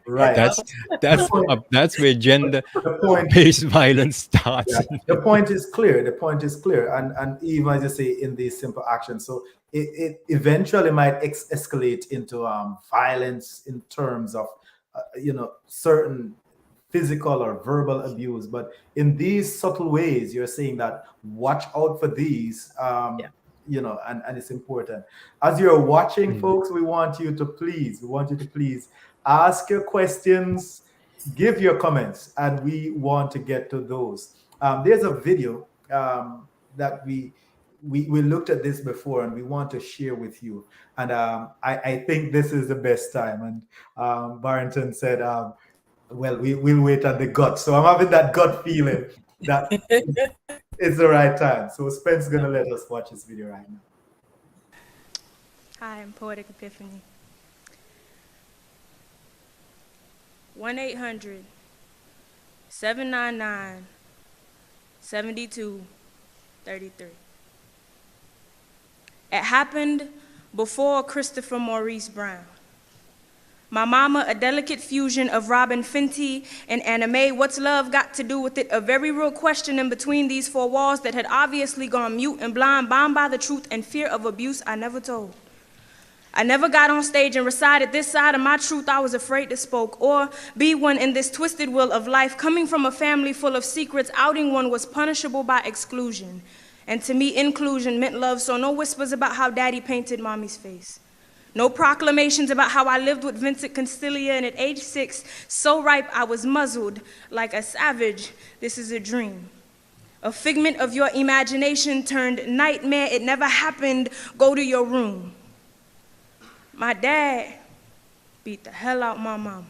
Right. That's where The point, gender-based violence starts. the point is clear. The point is clear. And even as you say, in these simple actions, so it eventually might escalate into violence in terms of certain physical or verbal abuse. But in these subtle ways, you're saying that watch out for these. and it's important. As you're watching, folks, we want you to please ask your questions, give your comments, and we want to get to those. There's a video that we looked at this before, and we want to share with you. And I think this is the best time. And Barrington said, well, we'll wait on the gut. So I'm having that gut feeling that it's the right time. So Spence's going to let us watch this video right now. Hi, I'm Poetic Epiphany. 1-800-799-7233. It happened before Christopher Maurice Brown. My mama, a delicate fusion of Robin Fenty and Anna Mae. What's love got to do with it? A very real question in between these four walls that had obviously gone mute and blind, bound by the truth and fear of abuse I never told. I never got on stage and recited this side of my truth I was afraid to spoke, or be one in this twisted wheel of life. Coming from a family full of secrets, outing one was punishable by exclusion. And to me, inclusion meant love, so no whispers about how daddy painted mommy's face. No proclamations about how I lived with Vincent Consilia, and at age 6, so ripe I was muzzled like a savage. This is a dream. A figment of your imagination turned nightmare. It never happened. Go to your room. My dad beat the hell out my mama.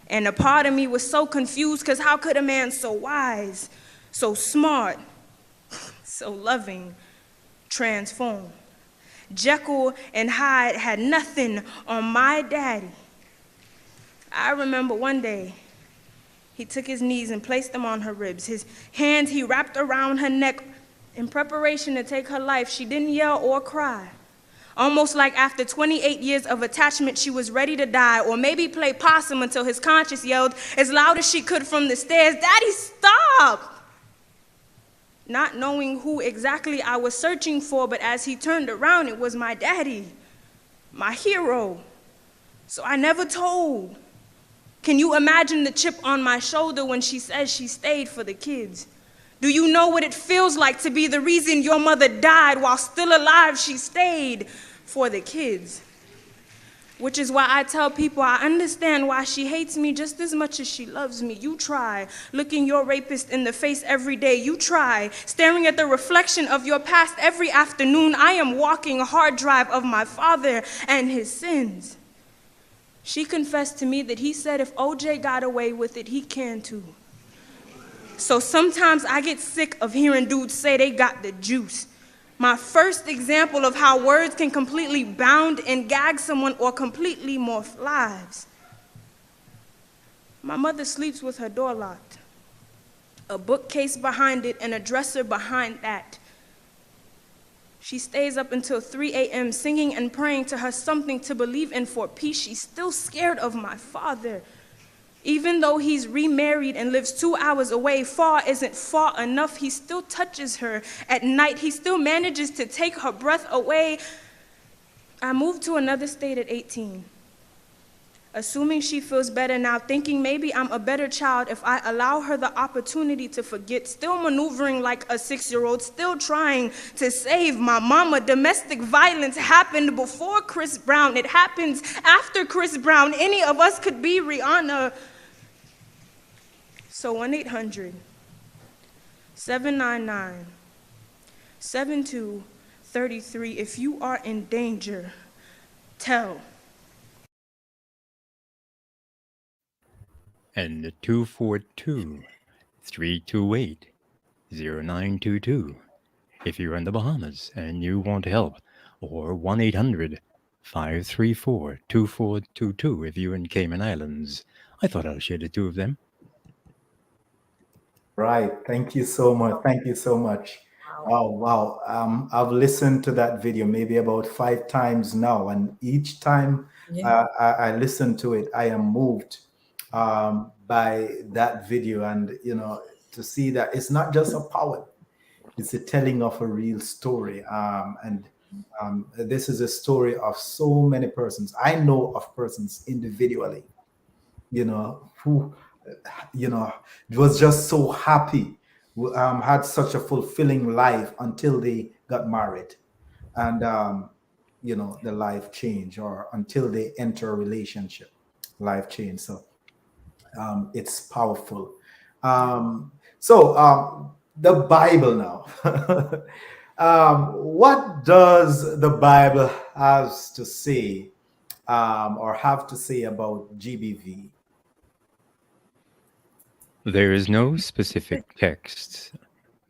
And a part of me was so confused, because how could a man so wise, so smart, so loving, transform? Jekyll and Hyde had nothing on my daddy. I remember one day, he took his knees and placed them on her ribs. His hands he wrapped around her neck in preparation to take her life. She didn't yell or cry. Almost like after 28 years of attachment, she was ready to die, or maybe play possum until his conscience yelled as loud as she could from the stairs, "Daddy, stop!" Not knowing who exactly I was searching for, but as he turned around, it was my daddy, my hero. So I never told. Can you imagine the chip on my shoulder when she says she stayed for the kids? Do you know what it feels like to be the reason your mother died while still alive? She stayed for the kids. Which is why I tell people I understand why she hates me just as much as she loves me. You try looking your rapist in the face every day. You try staring at the reflection of your past every afternoon. I am walking a hard drive of my father and his sins. She confessed to me that he said if OJ got away with it, he can too. So sometimes I get sick of hearing dudes say they got the juice. My first example of how words can completely bound and gag someone or completely morph lives. My mother sleeps with her door locked, a bookcase behind it and a dresser behind that. She stays up until 3 a.m. singing and praying to her something to believe in for peace. She's still scared of my father. Even though he's remarried and lives 2 hours away, far isn't far enough. He still touches her at night. He still manages to take her breath away. I moved to another state at 18, assuming she feels better now, thinking maybe I'm a better child if I allow her the opportunity to forget, still maneuvering like a 6-year-old, still trying to save my mama. Domestic violence happened before Chris Brown. It happens after Chris Brown. Any of us could be Rihanna. So 1-800-799-7233. If you are in danger, tell. And 242-328-0922 if you're in the Bahamas and you want help, or 1-800-534-2422 if you're in Cayman Islands. I thought I'll share the two of them. Right. Thank you so much. Thank you so much. Oh, wow. I've listened to that video maybe about 5 times now, and each time I listen to it, I am moved by that video. And, to see that it's not just a poem, it's a telling of a real story. This is a story of so many persons. I know of persons individually, who, was just so happy, had such a fulfilling life until they got married. and the life change, or until they enter a relationship, life change. So it's powerful. The Bible now. What does the Bible has to say, or have to say about GBV? There is no specific text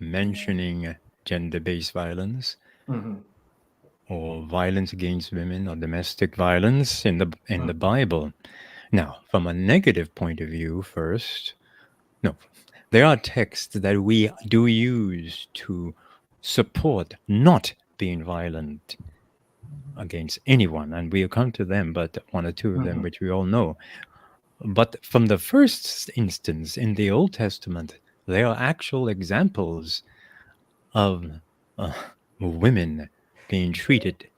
mentioning gender-based violence Mhm. or violence against women or domestic violence in the Bible. Now, from a negative point of view, first, no, there are texts that we do use to support not being violent against anyone, and we'll come to them, but one or two of them, which we all know. But from the first instance in the Old Testament, there are actual examples of women being treated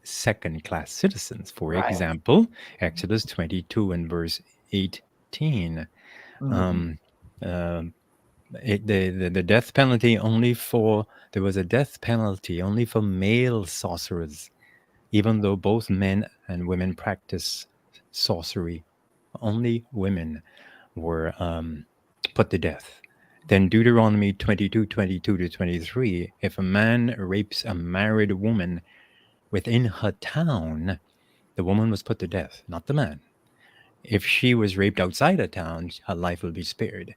second-class citizens. For Right. example, Exodus 22 and verse 18. The death penalty there was a death penalty only for male sorcerers, even though both men and women practice sorcery. Only women were put to death. Then Deuteronomy 22 to 23, if a man rapes a married woman within her town, the woman was put to death, not the man. If she was raped outside a town, her life will be spared.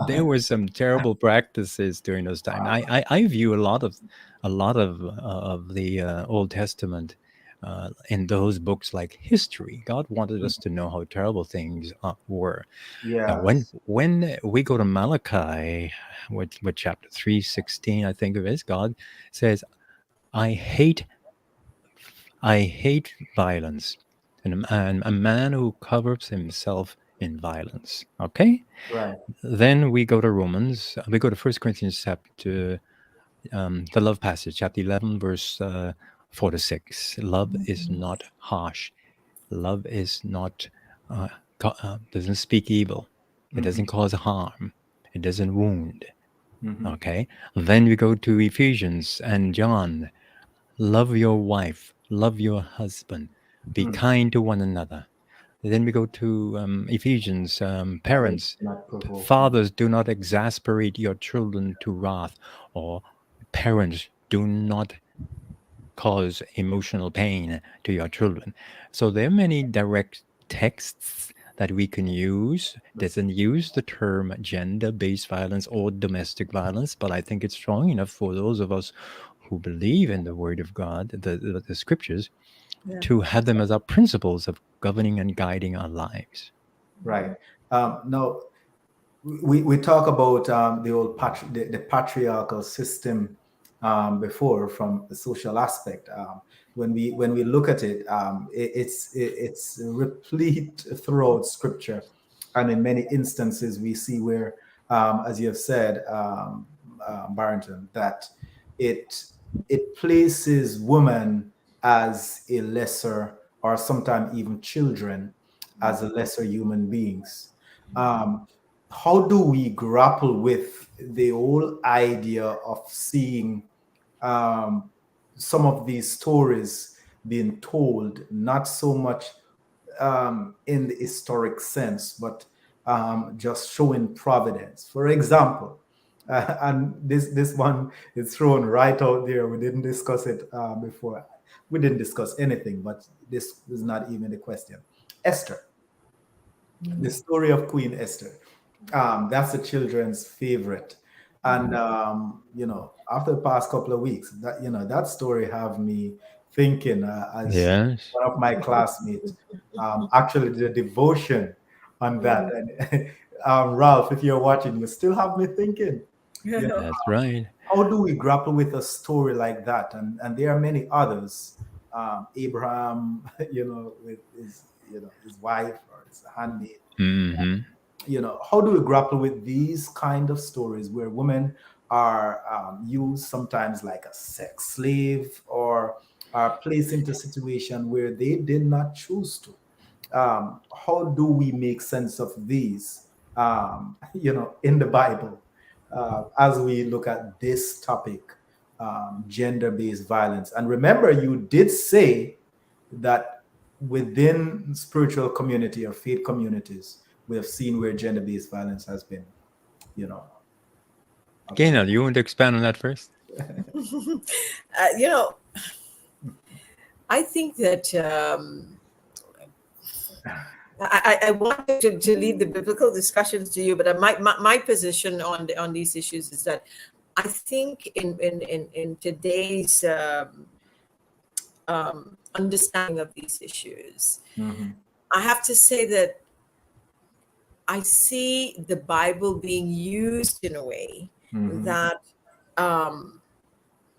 There were some terrible practices during those times. I view a lot of the Old Testament in those books like history. God wanted us to know how terrible things were. Now, when we go to Malachi, what chapter 3:16, I think it is, God says, I hate violence, and a man who covers himself in violence. Okay? Right. Then we go to Romans. We go to 1 Corinthians chapter, the love passage, chapter 11, verse 4 to 6. Love is not harsh. Love is not, doesn't speak evil. It doesn't cause harm. It doesn't wound. Okay? Then we go to Ephesians and John. Love your wife. Love your husband. Be kind to one another. Then we go to Ephesians, parents, fathers, do not exasperate your children to wrath, or parents, do not cause emotional pain to your children. So there are many direct texts that we can use. Doesn't use the term gender-based violence or domestic violence, but I think it's strong enough for those of us who believe in the Word of God, the Scriptures, to have them as our principles of governing and guiding our lives. Right. Now, we talk about the old the patriarchal system before, from the social aspect. When we look at it, it's replete throughout Scripture, and in many instances we see where, as you have said, Barrington, that it places women as a lesser, or sometimes even children as a lesser human beings. How do we grapple with the whole idea of seeing some of these stories being told, not so much in the historic sense, but just showing providence? For example, and this one is thrown right out there. We didn't discuss it before. We didn't discuss anything, but this is not even the question. Esther, the story of Queen Esther. That's the children's favorite, and after the past couple of weeks, that story have me thinking. As one of my classmates actually did a devotion on that, and Ralph, if you're watching, you still have me thinking. That's right. How do we grapple with a story like that? And there are many others. Abraham, with his wife or his handmaid. How do we grapple with these kind of stories where women are used sometimes like a sex slave, or are placed into a situation where they did not choose to? How do we make sense of these, in the Bible, as we look at this topic gender-based violence. And remember, you did say that within spiritual community or faith communities, we have seen where gender-based violence has been, you know. Gaynell, you want to expand on that first? You know, I think that I wanted to leave the biblical discussions to you, but my position on these issues is that I think in today's understanding of these issues, I have to say that I see the Bible being used in a way that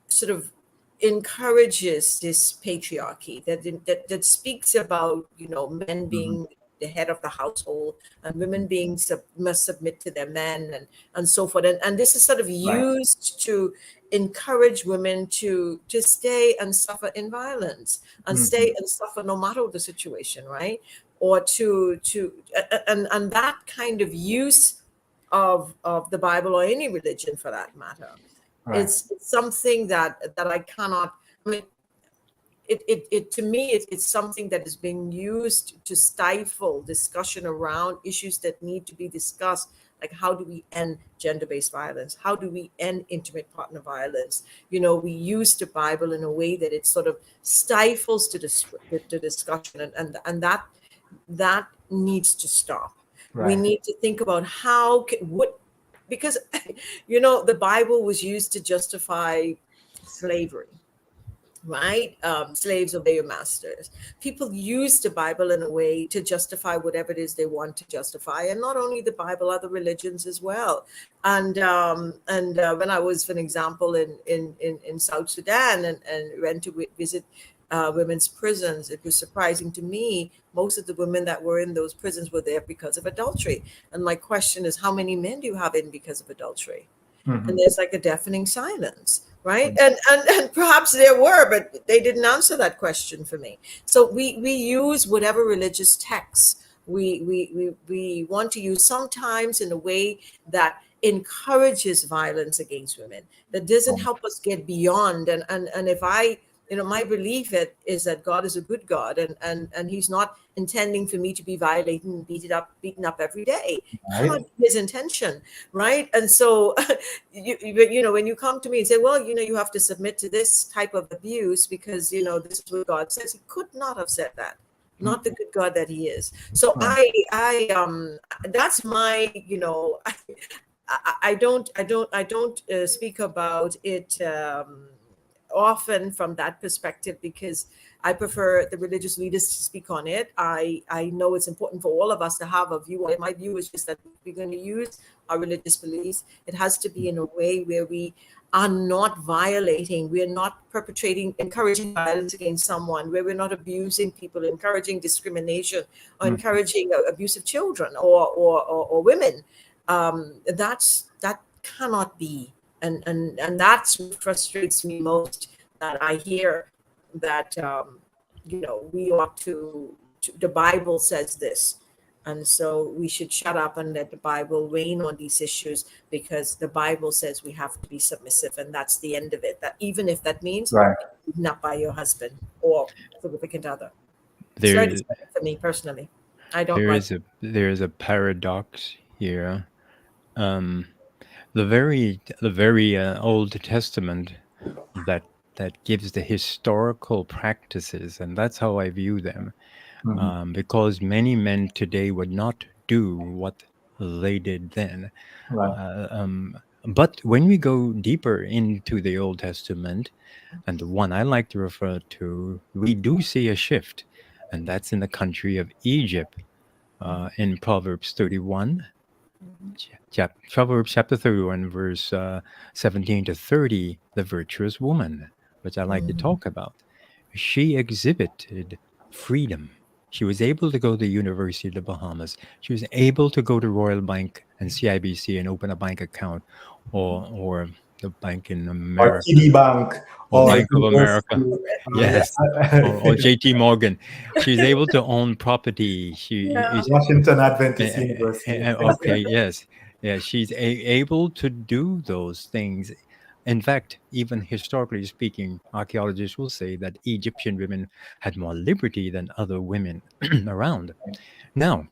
sort of encourages this patriarchy that speaks about, you know, men being the head of the household and women being must submit to their men and so forth, and this is sort of used to encourage women to stay and suffer in violence and stay and suffer no matter the situation, right? Or and that kind of use of the Bible or any religion for that matter, it's something that I cannot. I mean, it to me it's something that is being used to stifle discussion around issues that need to be discussed, like how do we end gender-based violence? How do we end intimate partner violence? You know, we use the Bible in a way that it sort of stifles the discussion, and that needs to stop. We need to think about because you know the Bible was used to justify slavery, right? Slaves obey your masters. People use the Bible in a way to justify whatever it is they want to justify, and not only the Bible, other religions as well. And when I was, for an example, in South Sudan and went to visit women's prisons, it was surprising to me. Most of the women that were in those prisons were there because of adultery. And my question is, how many men do you have in because of adultery? And there's like a deafening silence, right? And perhaps there were, but they didn't answer that question for me. So we use whatever religious texts we want to use, sometimes in a way that encourages violence against women, that doesn't help us get beyond. And if my belief is that God is a good God, and He's not intending for me to be violated and beaten up every day. Not His intention, right? And so, when you come to me and say, well, you have to submit to this type of abuse because this is what God says, He could not have said that. Not the good God that He is. So I that's my I don't speak about it often from that perspective, because I prefer the religious leaders to speak on it. I know it's important for all of us to have a view. My view is just that if we're going to use our religious beliefs, it has to be in a way where we are not violating, we're not encouraging violence against someone, where we're not abusing people, encouraging discrimination, or encouraging abuse of children or women. That cannot be. And that's what frustrates me most, that I hear that, we ought to, the Bible says this. And so we should shut up and let the Bible reign on these issues, because the Bible says we have to be submissive, and that's the end of it. That even if that means not by your husband or significant other. It's very disappointing for me personally. I don't like it. There is a paradox here. The very Old Testament that gives the historical practices, and that's how I view them, because many men today would not do what they did then. But when we go deeper into the Old Testament, and the one I like to refer to, we do see a shift, and that's in the country of Egypt, in Proverbs 31. Proverbs chapter 31, verse 17 to 30, the virtuous woman, which I like to talk about. She exhibited freedom. She was able to go to the University of the Bahamas. She was able to go to Royal Bank and CIBC and open a bank account, or the bank in America. Or TD Bank. Or Bank of America. Yes. or JT Morgan. She's able to own property. She is Washington Adventist University. Okay, yes. Yeah, she's able to do those things. In fact, even historically speaking, archaeologists will say that Egyptian women had more liberty than other women around. Now,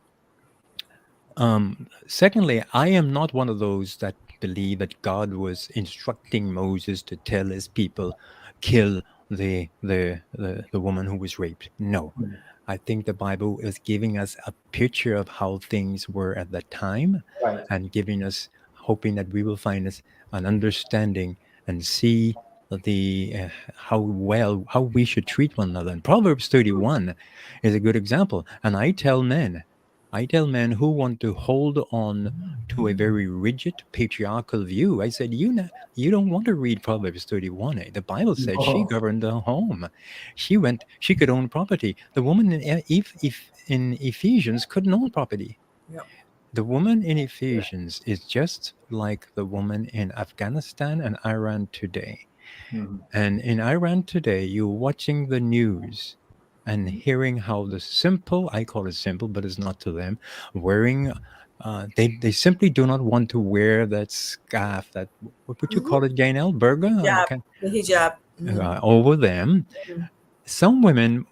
secondly, I am not one of those that believe that God was instructing Moses to tell his people, kill the woman who was raped. No. I think the Bible is giving us a picture of how things were at that time, Right. and giving us, hoping that we will find us an understanding and see the how we should treat one another. And Proverbs 31 is a good example. And I tell men who want to hold on to a very rigid patriarchal view, I said, you don't want to read Proverbs 31. The Bible said she No. governed the home. She could own property. The woman in Ephesians couldn't own property. Yep. The woman in Ephesians is just like the woman in Afghanistan and Iran today. And in Iran today, you're watching the news and hearing how the simple, I call it simple, but it's not to them, wearing, they simply do not want to wear that scarf, that, what would you call it, Gainel? Burqa? Hijab, the hijab. Over them. Some women,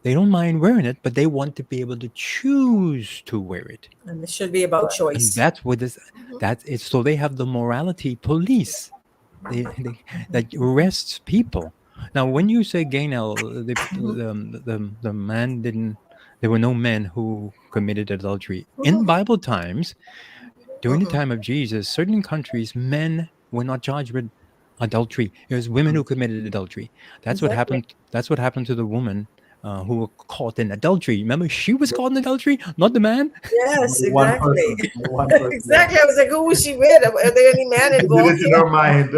they don't mind wearing it, but they want to be able to choose to wear it. And it should be about And choice. that's what this, that's it. So they have the morality police that arrests people. Now, when you say Gainel, the man didn't, there were no men who committed adultery. In Bible times, during the time of Jesus, certain countries, men were not charged with adultery. It was women who committed adultery. That's what happened. That's what happened to the woman who were caught in adultery. Remember, she was caught in adultery, not the man. Yes, One exactly. person, one person. Exactly. I was like, who was she with? Are there any men Did involved? it in her mind.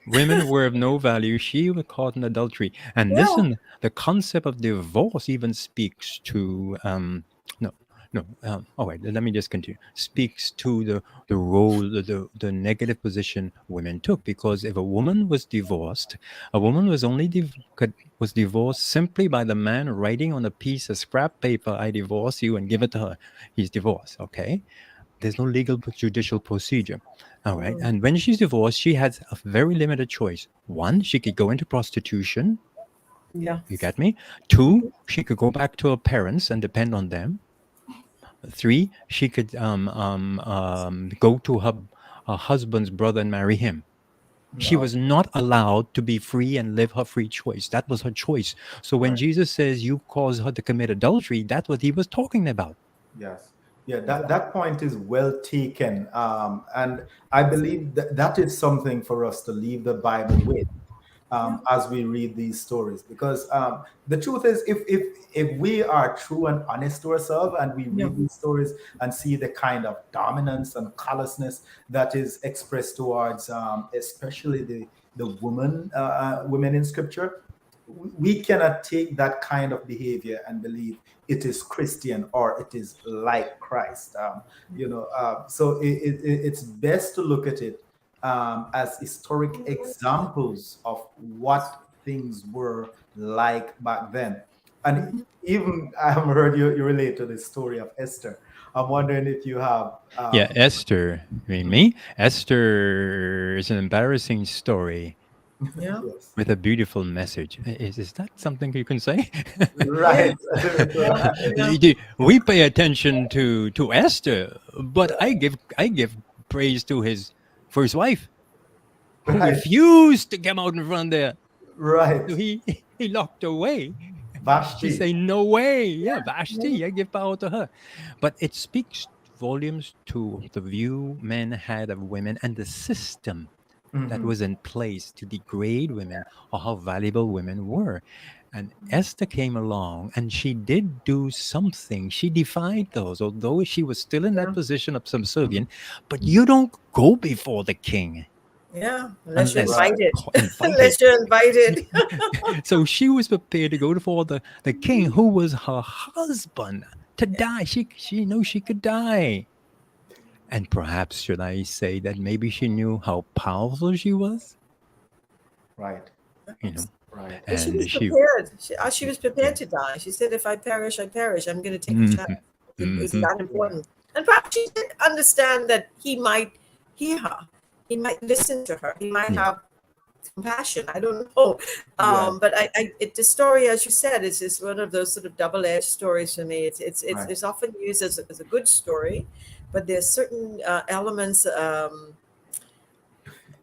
women were of no value. She was caught in adultery. And listen, the concept of divorce even speaks to all right, let me just continue. Speaks to the role, the negative position women took. Because if a woman was divorced, a woman was only was divorced simply by the man writing on a piece of scrap paper, "I divorce you," and give it to her. He's divorced. Okay, there's no legal judicial procedure. All right, and when she's divorced, she has a very limited choice. One, she could go into prostitution. Yeah. You get me? Two, she could go back to her parents and depend on them. 3, she could go to her husband's brother and marry him. She was not allowed to be free and live her free choice. That was her choice. So when Jesus says you cause her to commit adultery, that's what he was talking about. Yes. Yeah, that point is well taken. And I believe that is something for us to leave the Bible with. As we read these stories, because the truth is, if we are true and honest to ourselves, and we read these stories and see the kind of dominance and callousness that is expressed towards, especially the women in Scripture, we cannot take that kind of behavior and believe it is Christian or it is like Christ. So it's best to look at it as historic examples of what things were like back then. And even I have heard you relate to the story of Esther. I'm wondering if you have... Esther. I mean, me? Esther is an embarrassing story. Yeah. With a beautiful message. Is that something you can say? Right. We pay attention to Esther, but I give praise to for his wife, who refused to come out in front there. Right. So he locked away. Vashti. She say, no way. Yeah, Vashti, I give power to her. But it speaks volumes to the view men had of women and the system that was in place to degrade women, or how valuable women were. And Esther came along and she did do something. She defied those, although she was still in that position of subservient. But you don't go before the king. Yeah, unless you're invited. Invited. Unless you're invited. So she was prepared to go before the king, who was her husband, to die. She knew she could die. And perhaps, should I say that maybe she knew how powerful she was? Right. Right. And she was prepared. She was prepared to die. She said, if I perish, I perish. I'm going to take a chance. It was that important. And perhaps she didn't understand that he might hear her. he might listen to her. He might Yeah. have compassion. I don't know. Yeah. But the story, as you said, is one of those sort of double-edged stories for me. Right. It's often used as a good story, but there's certain elements,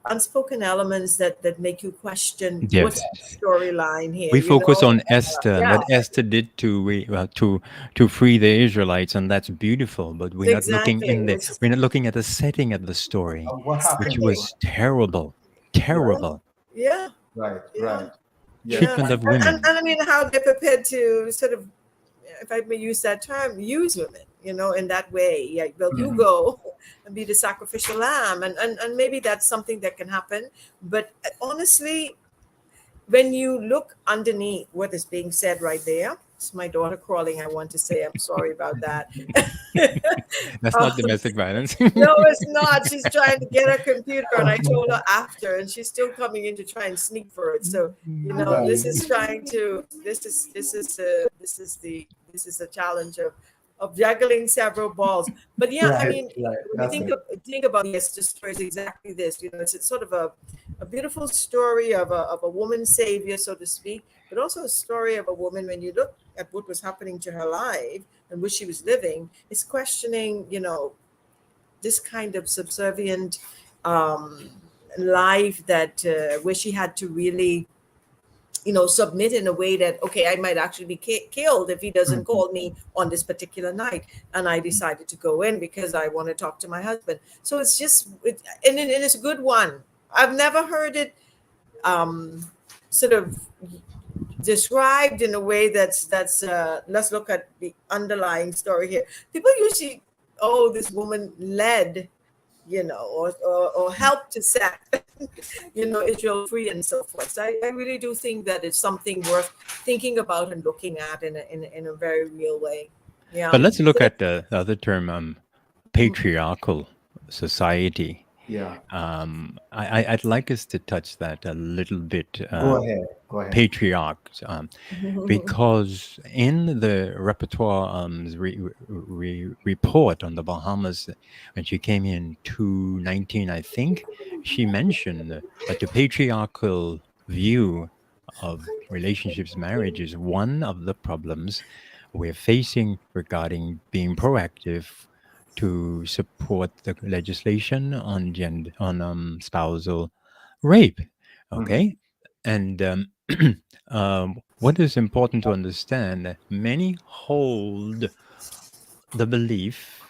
unspoken elements that make you question what's Yes. the storyline here. We you focus know? on Esther and what Yeah. Esther did to free the Israelites, and that's beautiful. But we're not looking Exactly. we're not looking at the setting of the story, What which happened? was terrible, terrible Yeah. Right. Yeah. Right. Yeah. treatment of women. And I mean, how they're prepared to sort of, if I may use that term, use women, in that way. Yeah, well, you Mhm. go and be the sacrificial lamb. And maybe that's something that can happen. But honestly, when you look underneath what is being said right there, it's my daughter crawling. I want to say, I'm sorry about that. That's not domestic violence. No, it's not. She's trying to get her computer, and I told her after, and she's still coming in to try and sneak for it. So, this is trying to. This is the challenge of juggling several balls. But yeah, I Right, mean, right. when That's you it. think about this, the story is exactly this. It's sort of a beautiful story of a woman savior, so to speak, but also a story of a woman. When you look at what was happening to her life and what she was living, it's questioning, this kind of subservient life that where she had to really, submit in a way that, okay, I might actually be killed if he doesn't call me on this particular night, and I decided to go in because I want to talk to my husband. So it's just, and it's a good one. I've never heard it sort of described in a way that's let's look at the underlying story here. People usually, this woman led, or helped to set Israel free and so forth. So I really do think that it's something worth thinking about and looking at in a very real way. Yeah. But let's look at the other term, patriarchal society. Yeah. I'd like us to touch that a little bit. Go ahead. Go ahead. Patriarchs, because in the repertoire report on the Bahamas, when she came in 2019, I think, she mentioned that the patriarchal view of relationships, marriage, is one of the problems we're facing regarding being proactive to support the legislation on spousal rape. Okay. And what is important to understand, many hold the belief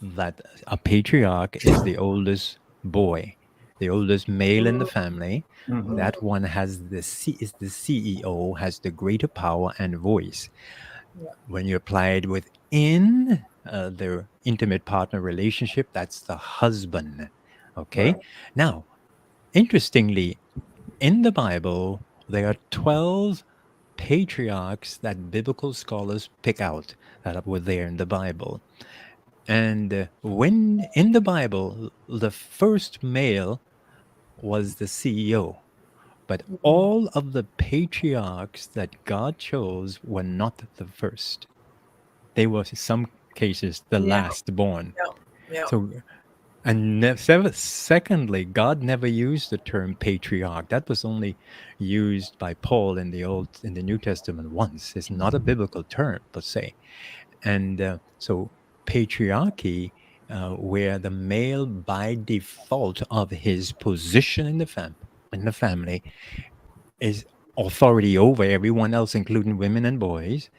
that a patriarch is the oldest boy, the oldest male in the family. That one has is the CEO, has the greater power and voice. When you apply it within the intimate partner relationship, that's the husband. Okay. Right. Now, interestingly, in the Bible, there are 12 patriarchs that biblical scholars pick out that were there in the Bible. And when in the Bible, the first male was the CEO, but all of the patriarchs that God chose were not the first. They were, in some cases, the last born. Yeah. So, and secondly, God never used the term patriarch. That was only used by Paul in the New Testament once. It's not a biblical term per se. And so patriarchy, where the male by default of his position in the family is authority over everyone else, including women and boys.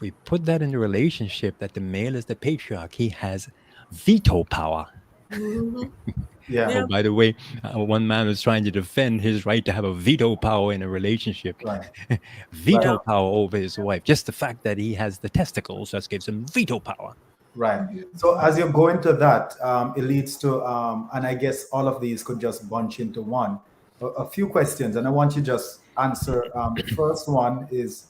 We put that in the relationship that the male is the patriarch. He has veto power. Yeah. Oh, by the way, one man was trying to defend his right to have a veto power in a relationship. Right. Veto power over his wife. Just the fact that he has the testicles just gives him veto power. Right. So as you go into that, it leads to, and I guess all of these could just bunch into one. A few questions, and I want you to just answer. The first one is,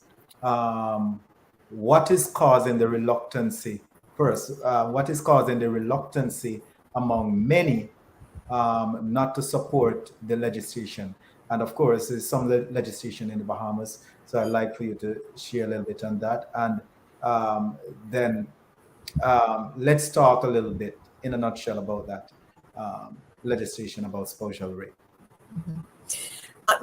what is causing the reluctancy? First, what is causing the reluctancy among many not to support the legislation? And of course, there's some legislation in the Bahamas. So I'd like for you to share a little bit on that. And then let's talk a little bit in a nutshell about that. legislation about spousal rape.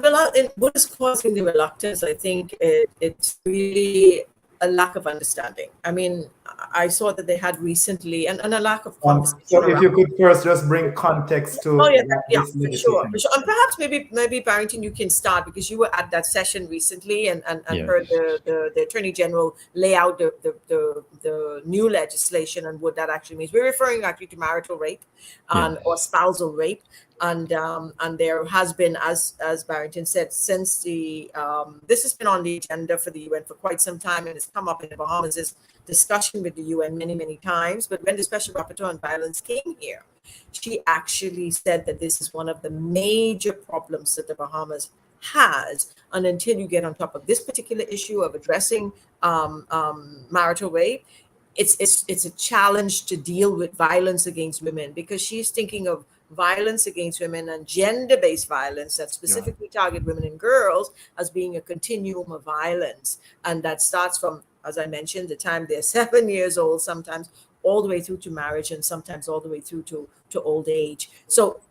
Well, what is causing the reluctance? I think it's really a lack of understanding. I mean, I saw that they had recently, and a lack of conversation. So if you could first just bring context to yeah, this for legislation. sure, for sure. And perhaps maybe Barrington, you can start, because you were at that session recently and Yes. heard the Attorney General lay out the new legislation and what that actually means. We're referring actually to marital rape or spousal rape. And there has been, as Barrington said, since the this has been on the agenda for the UN for quite some time, and it's come up in the Bahamas as discussion with the UN many times. But when the Special Rapporteur on Violence came here, she actually said that this is one of the major problems that the Bahamas has, and until you get on top of this particular issue of addressing marital rape, it's a challenge to deal with violence against women, because she's thinking of violence against women and gender-based violence that specifically target women and girls as being a continuum of violence, and that starts from, as I mentioned, the time they're 7 years old, sometimes all the way through to marriage, and sometimes all the way through to old age. So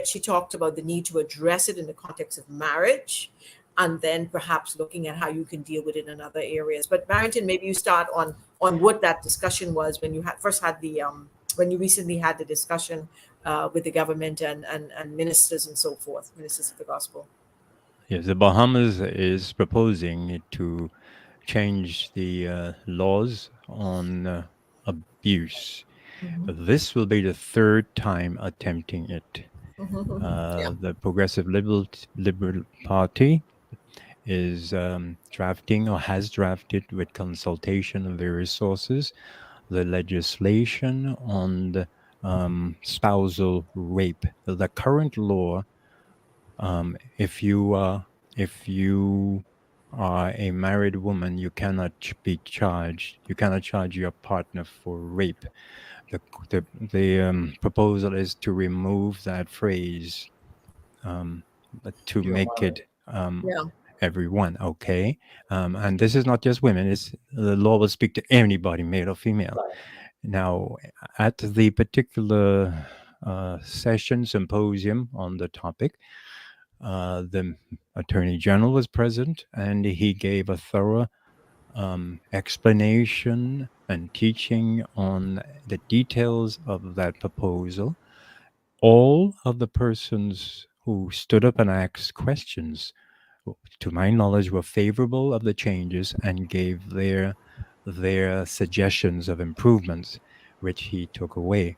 she talked about the need to address it in the context of marriage, and then perhaps looking at how you can deal with it in other areas. But Barrington, maybe you start on what that discussion was when you when you recently had the discussion with the government and ministers and so forth, ministers of the gospel. Yes, the Bahamas is proposing to change the laws on abuse. This will be the third time attempting it. The Progressive Liberal Party is drafting, or has drafted with consultation of various sources, the legislation on the spousal rape. The current law, if you are a married woman, you cannot be charged. You cannot charge your partner for rape. The proposal is to remove that phrase, to make it everyone. Okay, and this is not just women. It's the law will speak to anybody, male or female. Now, at the particular symposium on the topic, the Attorney General was present, and he gave a thorough explanation and teaching on the details of that proposal. All of the persons who stood up and asked questions, to my knowledge, were favorable of the changes and gave their suggestions of improvements, which he took away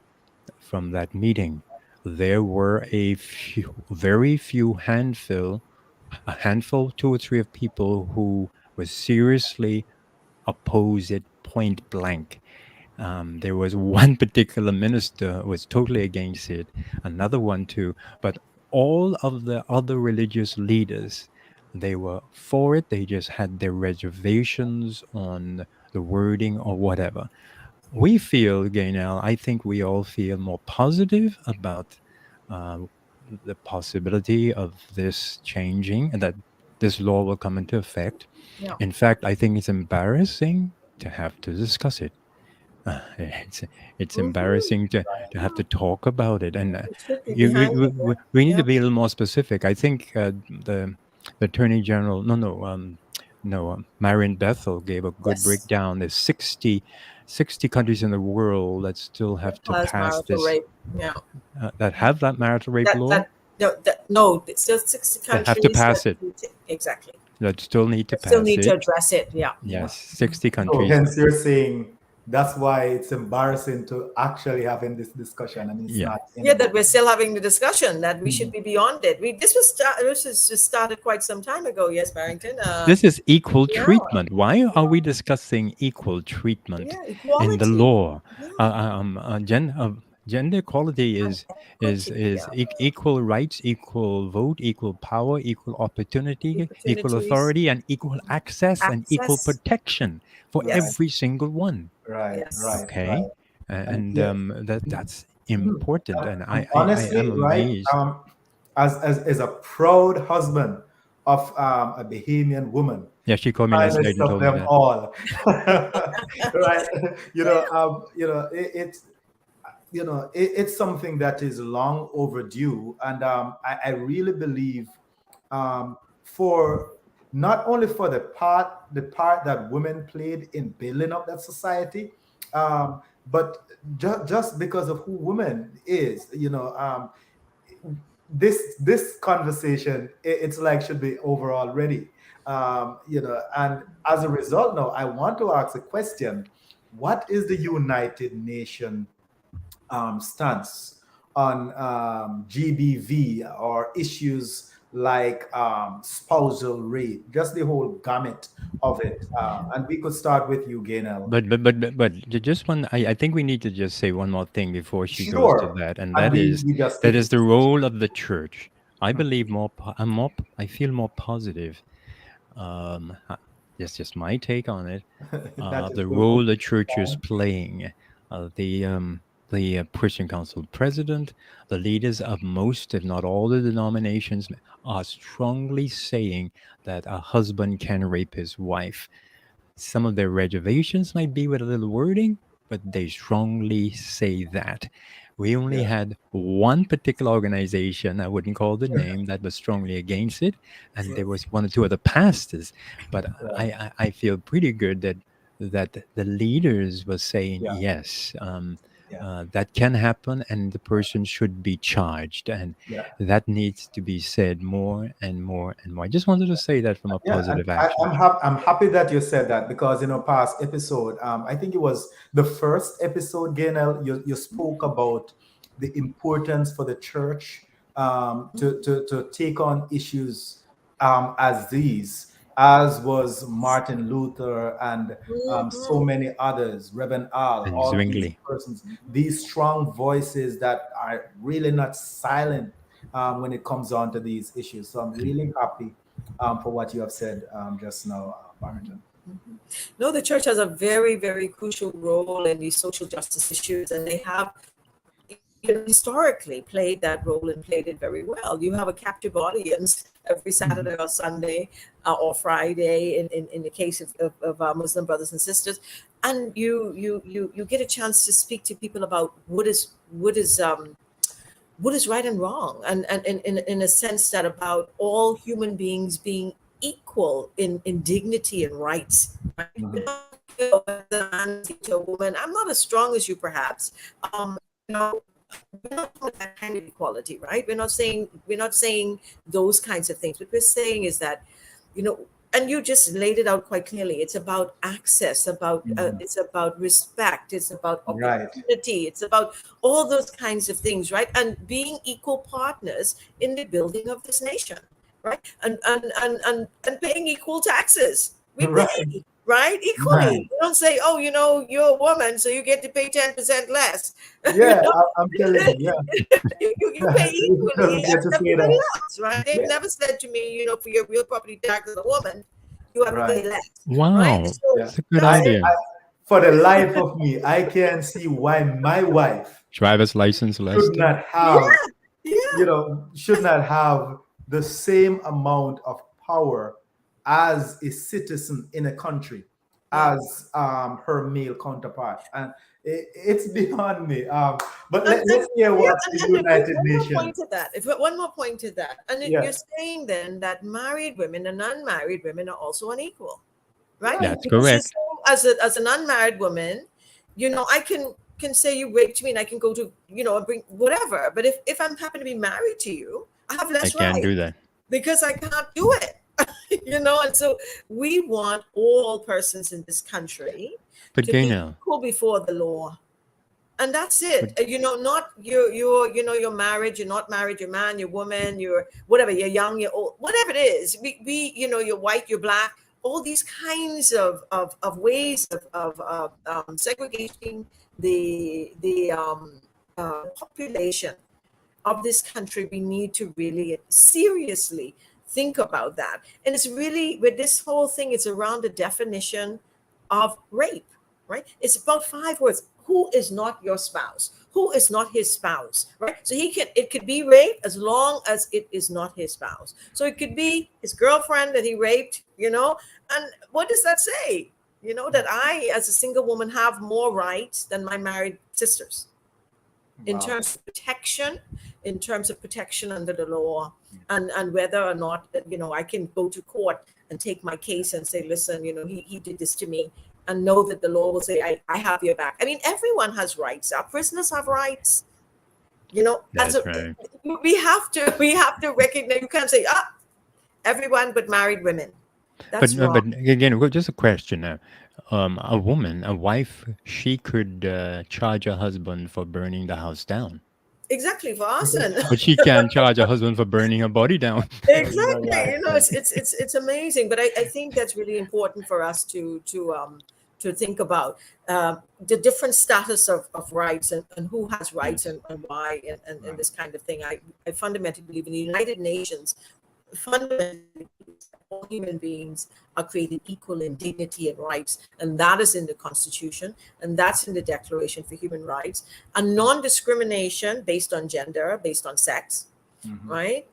from that meeting. There were very few handful, 2 or 3 of people who were seriously opposed it point blank. There was one particular minister who was totally against it, another one too, but all of the other religious leaders, they were for it. They just had their reservations on the wording or whatever. We feel, Gaynell, I think we all feel more positive about the possibility of this changing and that this law will come into effect. Yeah. In fact, I think it's embarrassing to have to discuss it. It's embarrassing to have to talk about it, and we need to be a little more specific. I think the Attorney General, Marion Bethel gave a good breakdown. There's 60 countries in the world that still have to pass this. Rape. That have that marital rape law. No, it's just 60 countries. They have to pass it. Exactly. That still need to pass it. Still need to address it. Yeah. Yes, 60 countries. So hence you're saying that's why it's embarrassing to actually having this discussion. I mean, it's not that we're still having the discussion, that we should be beyond it. This was started quite some time ago. Yes, Barrington. This is equal treatment. Why are we discussing equal treatment in the law? Gender equality is equal rights, equal vote, equal power, equal opportunity, equal authority, and equal access and equal protection for every single one. Right. Okay, right. And that's important. And I honestly, am amazed. As a proud husband of a Bahamian woman. Yeah, she called me last night and told me that. All. Right. It's it's something that is long overdue, and I really believe for not only for the part that women played in building up that society, but just because of who women is, this conversation, it's like should be over already. And as a result, now I want to ask a question: what is the United Nations stance on GBV or issues like spousal rape, just the whole gamut of it? And we could start with you, Gaynell. Just one. I think we need to just say one more thing before she goes to Sure. that, and And that is we just that is the role of the church. I believe I feel more positive. That's just my take on it. that is The good. role the church is playing. The Christian Council president, the leaders of most, if not all, the denominations are strongly saying that a husband can rape his wife. Some of their reservations might be with a little wording, but they strongly say that. We only had one particular organization, I wouldn't call the name, that was strongly against it, and there was one or two other pastors. But I feel pretty good that the leaders were saying yes. That can happen, and the person should be charged, and that needs to be said more and more and more. I just wanted to say that from a positive action. I'm happy that you said that, because in a past episode, I think it was the first episode, Gaynell, you spoke about the importance for the church to take on issues as these, as was Martin Luther and so many others, Reverend Al, And all these Zwingli. persons, these strong voices that are really not silent when it comes on to these issues. So I'm really happy for what you have said just now, Barrington. No, the church has a very, very crucial role in these social justice issues, and they have historically played that role and played it very well. You have a captive audience every Saturday or Sunday or Friday in the case of our Muslim brothers and sisters, and you get a chance to speak to people about what is right and wrong, and in a sense that about all human beings being equal in dignity and rights. Right? The man to a woman, I'm not as strong as you, perhaps. We're not talking that kind of equality, right? We're not saying those kinds of things. What we're saying is that, and you just laid it out quite clearly. It's about access, it's about respect, it's about opportunity, it's about all those kinds of things, right? And being equal partners in the building of this nation, right? And paying equal taxes. We pay, right? Equally. Right. You don't say, oh, you're a woman, so you get to pay 10% less. Yeah, I'm telling you, you pay equally Get as to say everybody that. else, right? They've never said to me, for your real property tax as a woman, you have to pay less. Wow, Right? So that's a good idea. For the life of me, I can't see why my wife Driver's license should list. not have, should not have the same amount of power as a citizen in a country as her male counterpart, and it's beyond me. But let's hear what the United Nations. One more point to that, and Yeah. you're saying then that married women and unmarried women are also unequal, right? That's Because correct. As an unmarried woman, I can say you raped me, and I can go to bring whatever. But if I'm happen to be married to you, I have I less can't right do that. because I can't do it. And so we want all persons in this country But to be Gaynell, equal before the law, and that's it. Not you're married, you're not married, you're man, you're woman, you're whatever, you're young, you're old, whatever it is. We you're white, you're black. All these kinds of ways of segregating the population of this country. We need to really seriously think about that. And it's really, with this whole thing, it's around the definition of rape, right? It's about 5 words. Who is not your spouse? Who is not his spouse, right? So it could be rape as long as it is not his spouse. So it could be his girlfriend that he raped, and what does that say? That I, as a single woman, have more rights than my married sisters. in Wow. terms of protection, under the law, and whether or not, I can go to court and take my case and say, listen, he did this to me, and know that the law will say, I have your back. I mean, everyone has rights. Our prisoners have rights. That's right. We have to recognize. You can't say, everyone but married women. That's wrong. But again, well, just a question now. A woman, a wife, she could charge her husband for burning the house down, Exactly, for arson. but she can't charge her husband for burning her body down. Exactly. It's amazing. But I think that's really important for us to think about the different status of rights and who has rights and why and this kind of thing. I fundamentally believe in the United Nations. Fundamentally, all human beings are created equal in dignity and rights, and that is in the Constitution, and that's in the Declaration for Human Rights. And non-discrimination based on gender, based on sex, right,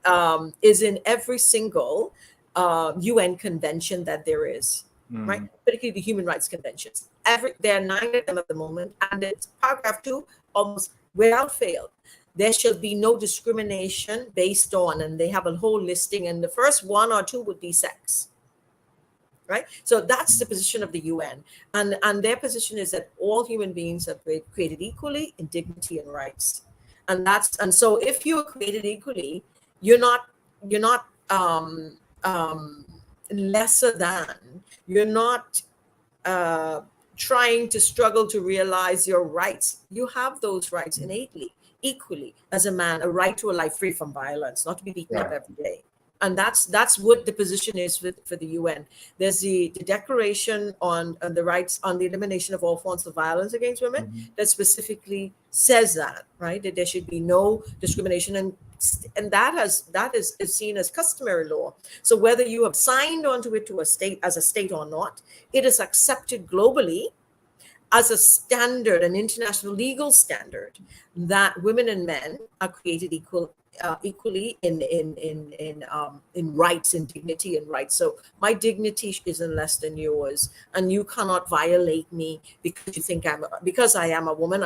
is in every single UN convention that there is, right? Particularly the Human Rights Conventions. There are 9 of them at the moment, and it's paragraph 2 almost without fail. There shall be no discrimination based on, and they have a whole listing, and the first 1 or 2 would be sex, right? So that's the position of the UN, and their position is that all human beings are created equally in dignity and rights, and so if you're created equally, you're not lesser than, you're not trying to struggle to realize your rights. You have those rights innately. Equally, as a man, a right to a life free from violence, not to be beaten up every day. And that's what the position is for the UN. There's the Declaration on the rights on the elimination of all forms of violence against women that specifically says that, right? That there should be no discrimination, and that is seen as customary law. So whether you have signed onto it as a state or not, it is accepted globally as a standard, an international legal standard, that women and men are created equally in rights and dignity and rights. So my dignity isn't less than yours, and you cannot violate me because you think because I am a woman,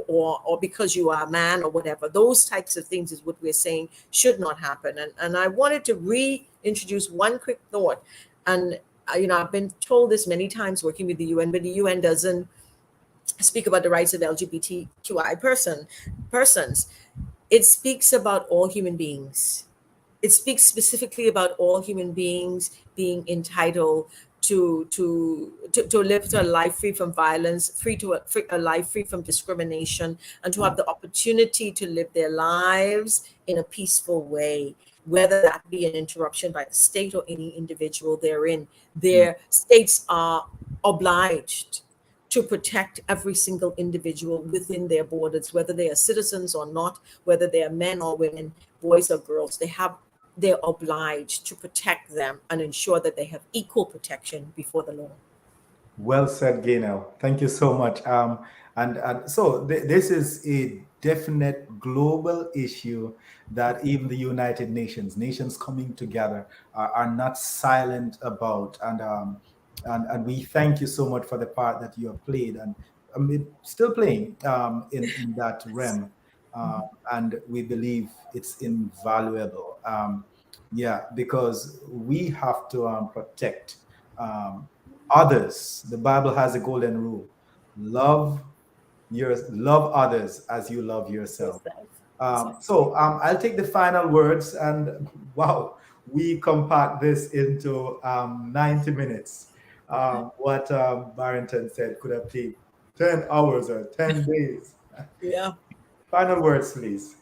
or because you are a man, or whatever. Those types of things is what we're saying should not happen. And I wanted to reintroduce one quick thought. And I've been told this many times working with the UN, but the UN doesn't speak about the rights of LGBTQI persons. It speaks about all human beings. It speaks specifically about all human beings being entitled to live to a life free from violence, a life free from discrimination, and to have the opportunity to live their lives in a peaceful way, whether that be an interruption by the state or any individual therein. Their states are obliged to protect every single individual within their borders, whether they are citizens or not, whether they are men or women, boys or girls. They're obliged to protect them and ensure that they have equal protection before the law. Well said, Gaynell. Thank you so much. So this is a definite global issue that even the United nations coming together are not silent about. And we thank you so much for the part that you have played, and still playing in that realm. And we believe it's invaluable. Because we have to protect others. The Bible has a golden rule: love others as you love yourself. So I'll take the final words, and wow, we compact this into 90 minutes. What Barrington said could have taken 10 hours or 10 days. Yeah. Final words, please.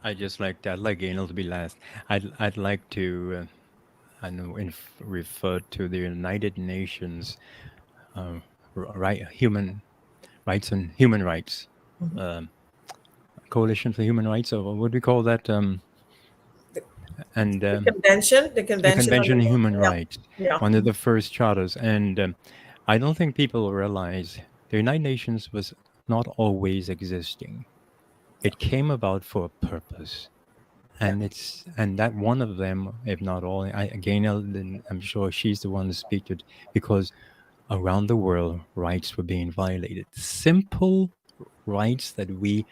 I'd like Gaynell to be last. I'd like to refer to the United Nations human rights and human rights coalition for human rights, or what do we call that? The Convention on Human Rights, Yeah. one of the first charters. And I don't think people realize the United Nations was not always existing. It came about for a purpose. And that one of them, if not all, Gaynell, I'm sure she's the one to speak to it, because around the world, rights were being violated. Simple rights that we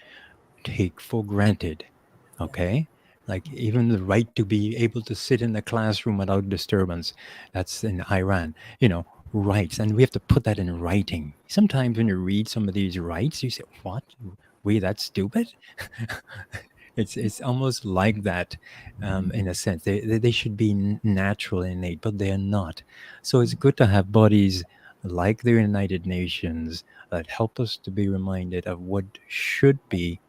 take for granted. Okay? Like even the right to be able to sit in the classroom without disturbance. That's in Iran. Rights. And we have to put that in writing. Sometimes when you read some of these rights, you say, what? We that stupid? It's almost like that, in a sense. They should be natural and innate, but they are not. So it's good to have bodies like the United Nations that help us to be reminded of what should be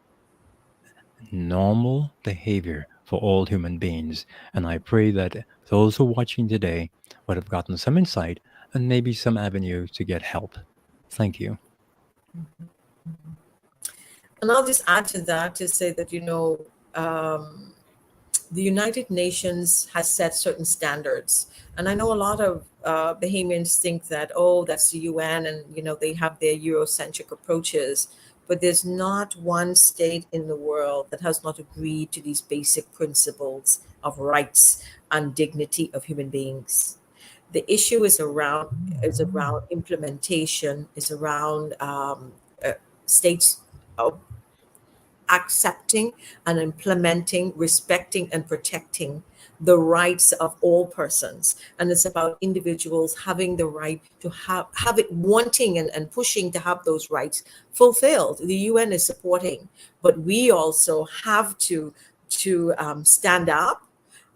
normal behavior for all human beings. And I pray that those who are watching today would have gotten some insight and maybe some avenue to get help. Thank you. And I'll just add to that to say that, the United Nations has set certain standards. And I know a lot of Bahamians think that, oh, that's the UN and, they have their Eurocentric approaches. But there's not one state in the world that has not agreed to these basic principles of rights and dignity of human beings. The issue is around implementation, is around states accepting and implementing, respecting and protecting the rights of all persons. And it's about individuals having the right to have it, wanting and pushing to have those rights fulfilled. The UN is supporting, but we also have to stand up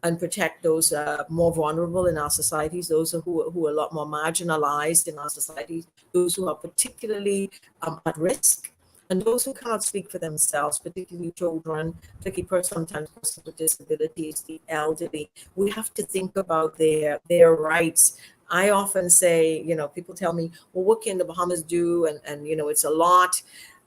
and protect those more vulnerable in our societies, those who are a lot more marginalized in our societies, those who are particularly at risk, and those who cannot speak for themselves, particularly children, particularly sometimes persons with disabilities, the elderly. We have to think about their rights. I often say, people tell me, well, what can the Bahamas do? And it's a lot.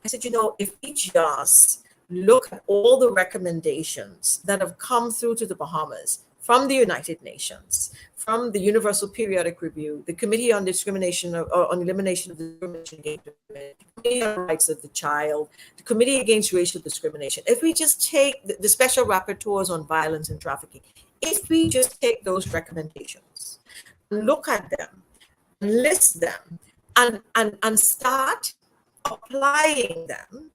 I said, if we just look at all the recommendations that have come through to the Bahamas from the United Nations, from the Universal Periodic Review, the Committee on Discrimination or on Elimination of Discrimination Against Women, the Committee on Rights of the Child, the Committee Against Racial Discrimination. If we just take the Special Rapporteurs on Violence and Trafficking, if we just take those recommendations, look at them, list them, and start applying them,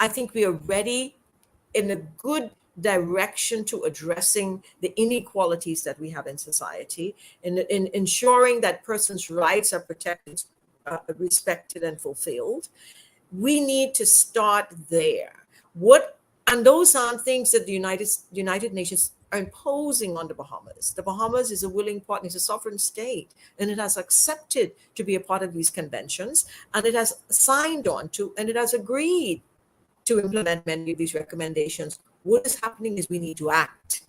I think we are ready in a good direction to addressing the inequalities that we have in society, in ensuring that persons' rights are protected, respected, and fulfilled. We need to start there. And those aren't things that the United Nations are imposing on the Bahamas. The Bahamas is a willing partner, it's a sovereign state, and it has accepted to be a part of these conventions, and it has signed on to, and it has agreed to implement many of these recommendations. What is happening is we need to act.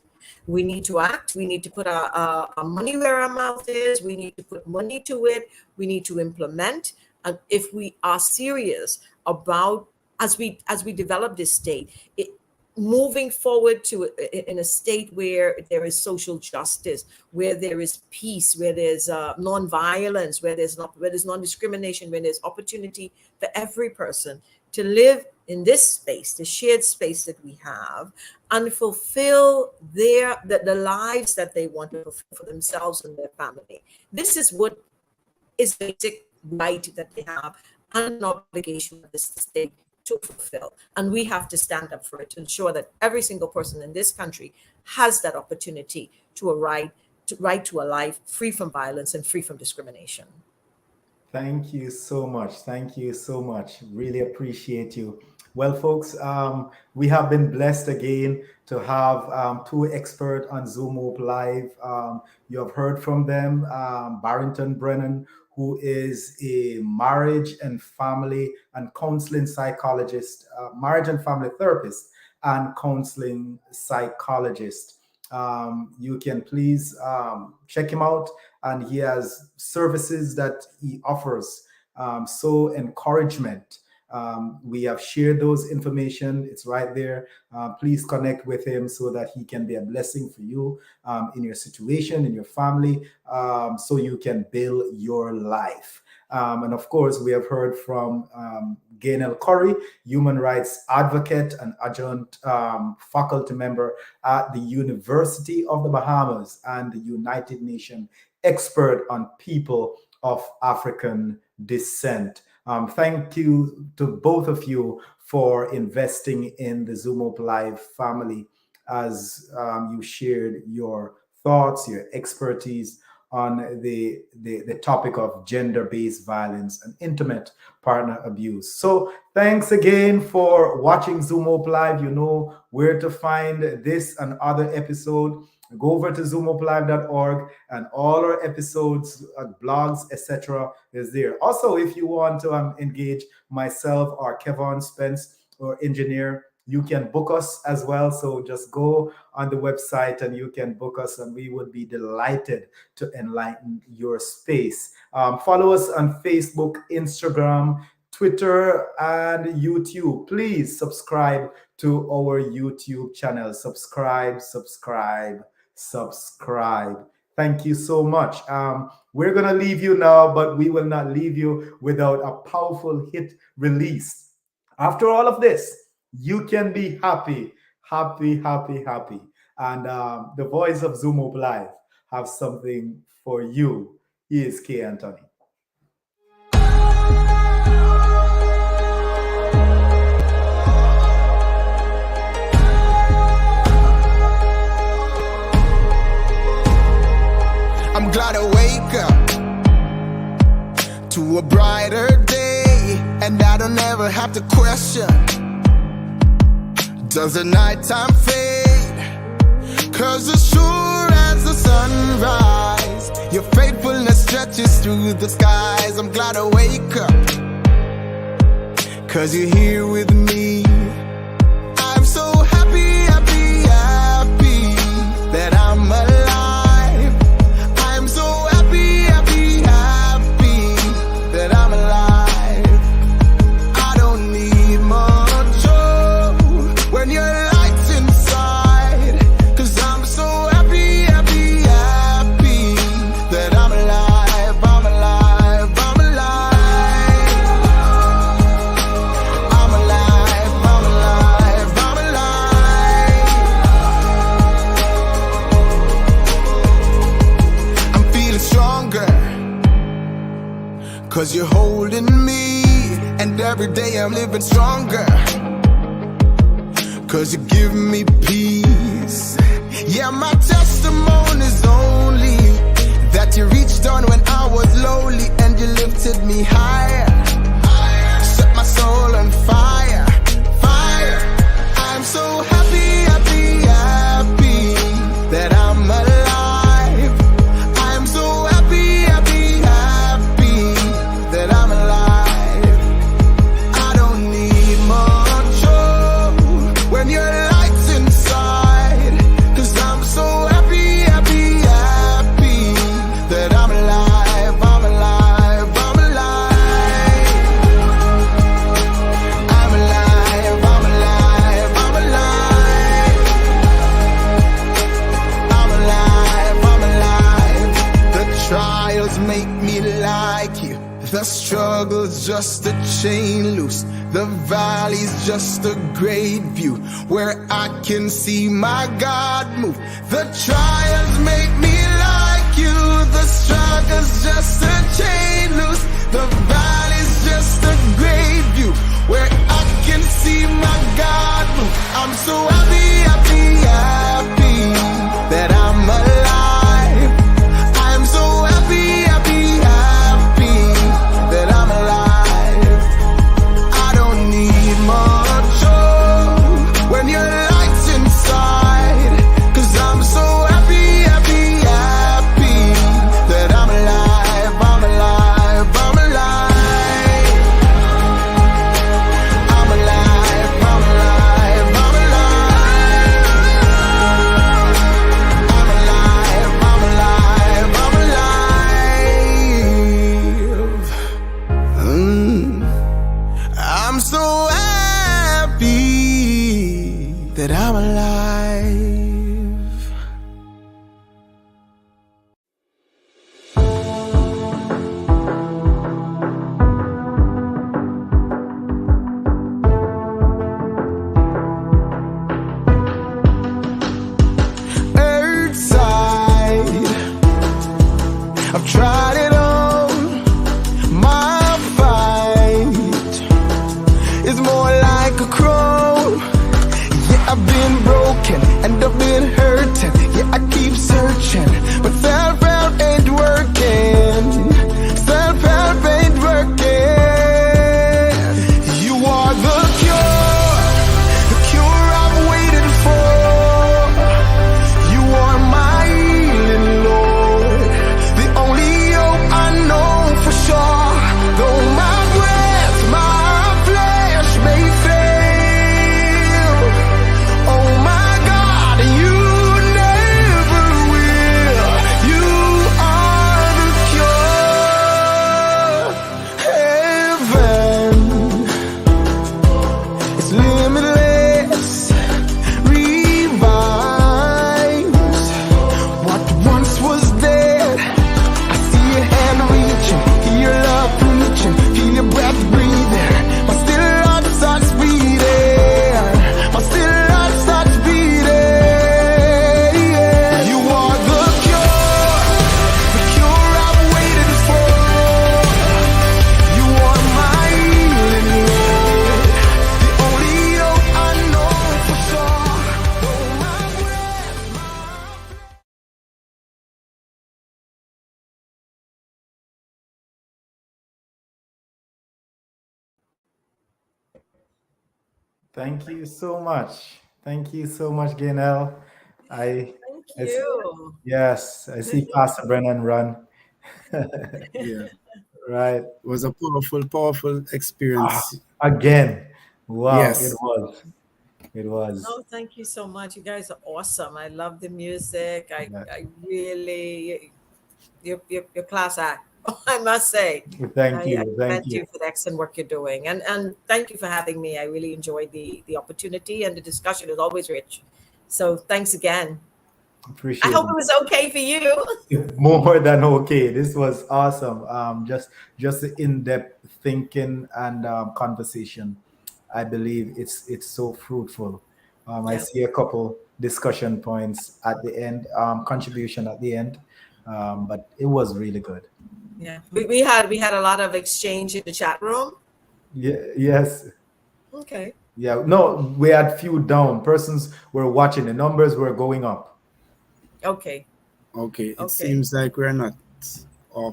We need to act. We need to put our money where our mouth is. We need to put money to it. We need to implement. And if we are serious about, as we develop this state, moving forward to in a state where there is social justice, where there is peace, where there's non-violence, where there's non-discrimination, where there's opportunity for every person to live in this space, the shared space that we have, and fulfill the lives that they want to fulfill for themselves and their family. This is what is the basic right that they have and an obligation of the state to fulfill. And we have to stand up for it to ensure that every single person in this country has that opportunity to a right to a life free from violence and free from discrimination. Thank you so much. Thank you so much. Really appreciate you. Well, folks, we have been blessed again to have two experts on Zoom Hope Live. You have heard from them, Barrington Brennan, who is a marriage and family and counseling psychologist, marriage and family therapist and counseling psychologist. You can please check him out, and he has services that he offers. So encouragement. We have shared those information. It's right there. Please connect with him so that he can be a blessing for you in your situation, in your family, so you can build your life. And of course, we have heard from Gaynell Curry, human rights advocate and adjunct faculty member at the University of the Bahamas and the United Nations expert on people of African descent. Thank you to both of you for investing in the Zoom Up Live family as you shared your thoughts, your expertise on the topic of gender-based violence and intimate partner abuse. So thanks again for watching Zoom Up Live. You know where to find this and other episodes. Go over to zoomuplive.org and all our episodes, blogs, etc. is there. Also, if you want to engage myself or Kevin Spence or engineer, you can book us as well. So just go on the website and you can book us, and we would be delighted to enlighten your space. Follow us on Facebook, Instagram, Twitter, and YouTube. Please subscribe to our YouTube channel. Subscribe. Thank you so much. We're going to leave you now, but we will not leave you without a powerful hit release. After all of this, you can be happy. And the voice of Zoom Up Live have something for you. He is K. Anthony. I'm glad I wake up to a brighter day, and I don't ever have to question, does the nighttime fade? 'Cause as sure as the sunrise, your faithfulness stretches through the skies. I'm glad I wake up 'cause you're here with me. I'm so happy that I'm alive. That I'm alive. I don't need much when your light's inside. 'Cause I'm so happy that I'm alive. I'm alive. I'm alive. I'm alive. I'm alive. I'm alive. I'm feeling stronger 'cause you're holding me, and every day I'm living stronger 'cause you give me peace. Yeah, my testimony's only that you reached on when I was lowly, and you lifted me higher, set my soul on fire. I'm so happy that I'm alive. I'm so happy that I'm alive. I don't need much when your light's inside. 'Cause I'm so happy that I'm alive. I'm alive. I'm alive. I'm alive. I'm alive. I'm alive. I'm alive. I'm alive. The trials make me like you. The struggle's just a chain loose. The valley's just a great view where I can see my God move. The trials make me like you. The struggle's just a chain loose. The valley's just a great view where I can see my God move. I'm so happy that I'm alive. I'm so happy that I'm alive. I don't need much when your light's inside. 'Cause I'm so happy that I'm alive. I'm alive. I'm alive. I'm alive. I'm alive. I'm alive. I'm alive. I'm alive. I'm alive. I'm so happy that I'm alive. Earthside, I've tried it all. My fight working, end up being hurting. Yeah, I keep searching, but self-help ain't working. Self-help ain't working. You are the cure I've waited for. You are my healing, Lord, the only hope I know for sure. Though my breath, my flesh may fail, oh my God, you never will. You are the cure. Heaven is limitless, revives what once was dead. I see your hand reaching, hear your love preaching, feel your breath breathing. My still heart starts beating, my still heart starts beating. You are the cure I've waited for. You are my healing, Lord, the only hope I know for sure. Though my breath, Thank you so much. Thank you so much, Gaynell. I Thank you. yes, I see Pastor Brennan run. Yeah, Right. it was a powerful experience. Again. Wow, Yes. it was. It was. Oh, thank you so much. You guys are awesome. I love the music. Yeah. I really, your class act, I must say. Thank I you. Thank commend you. you for the excellent work you're doing. And thank you for having me. I really enjoyed the opportunity, and the discussion is always rich. So thanks again. Appreciate I hope it. it was okay for you. More than okay. This was awesome. Just the in-depth thinking and conversation. I believe it's so fruitful. I Yeah. see a couple discussion points at the end, contribution at the end, but it was really good. Yeah. We had a lot of exchange in the chat room. Yeah. Yes. Okay. Yeah. No, we had few down. Persons were watching. The numbers were going up. Okay. Okay, it Okay. seems like we're not off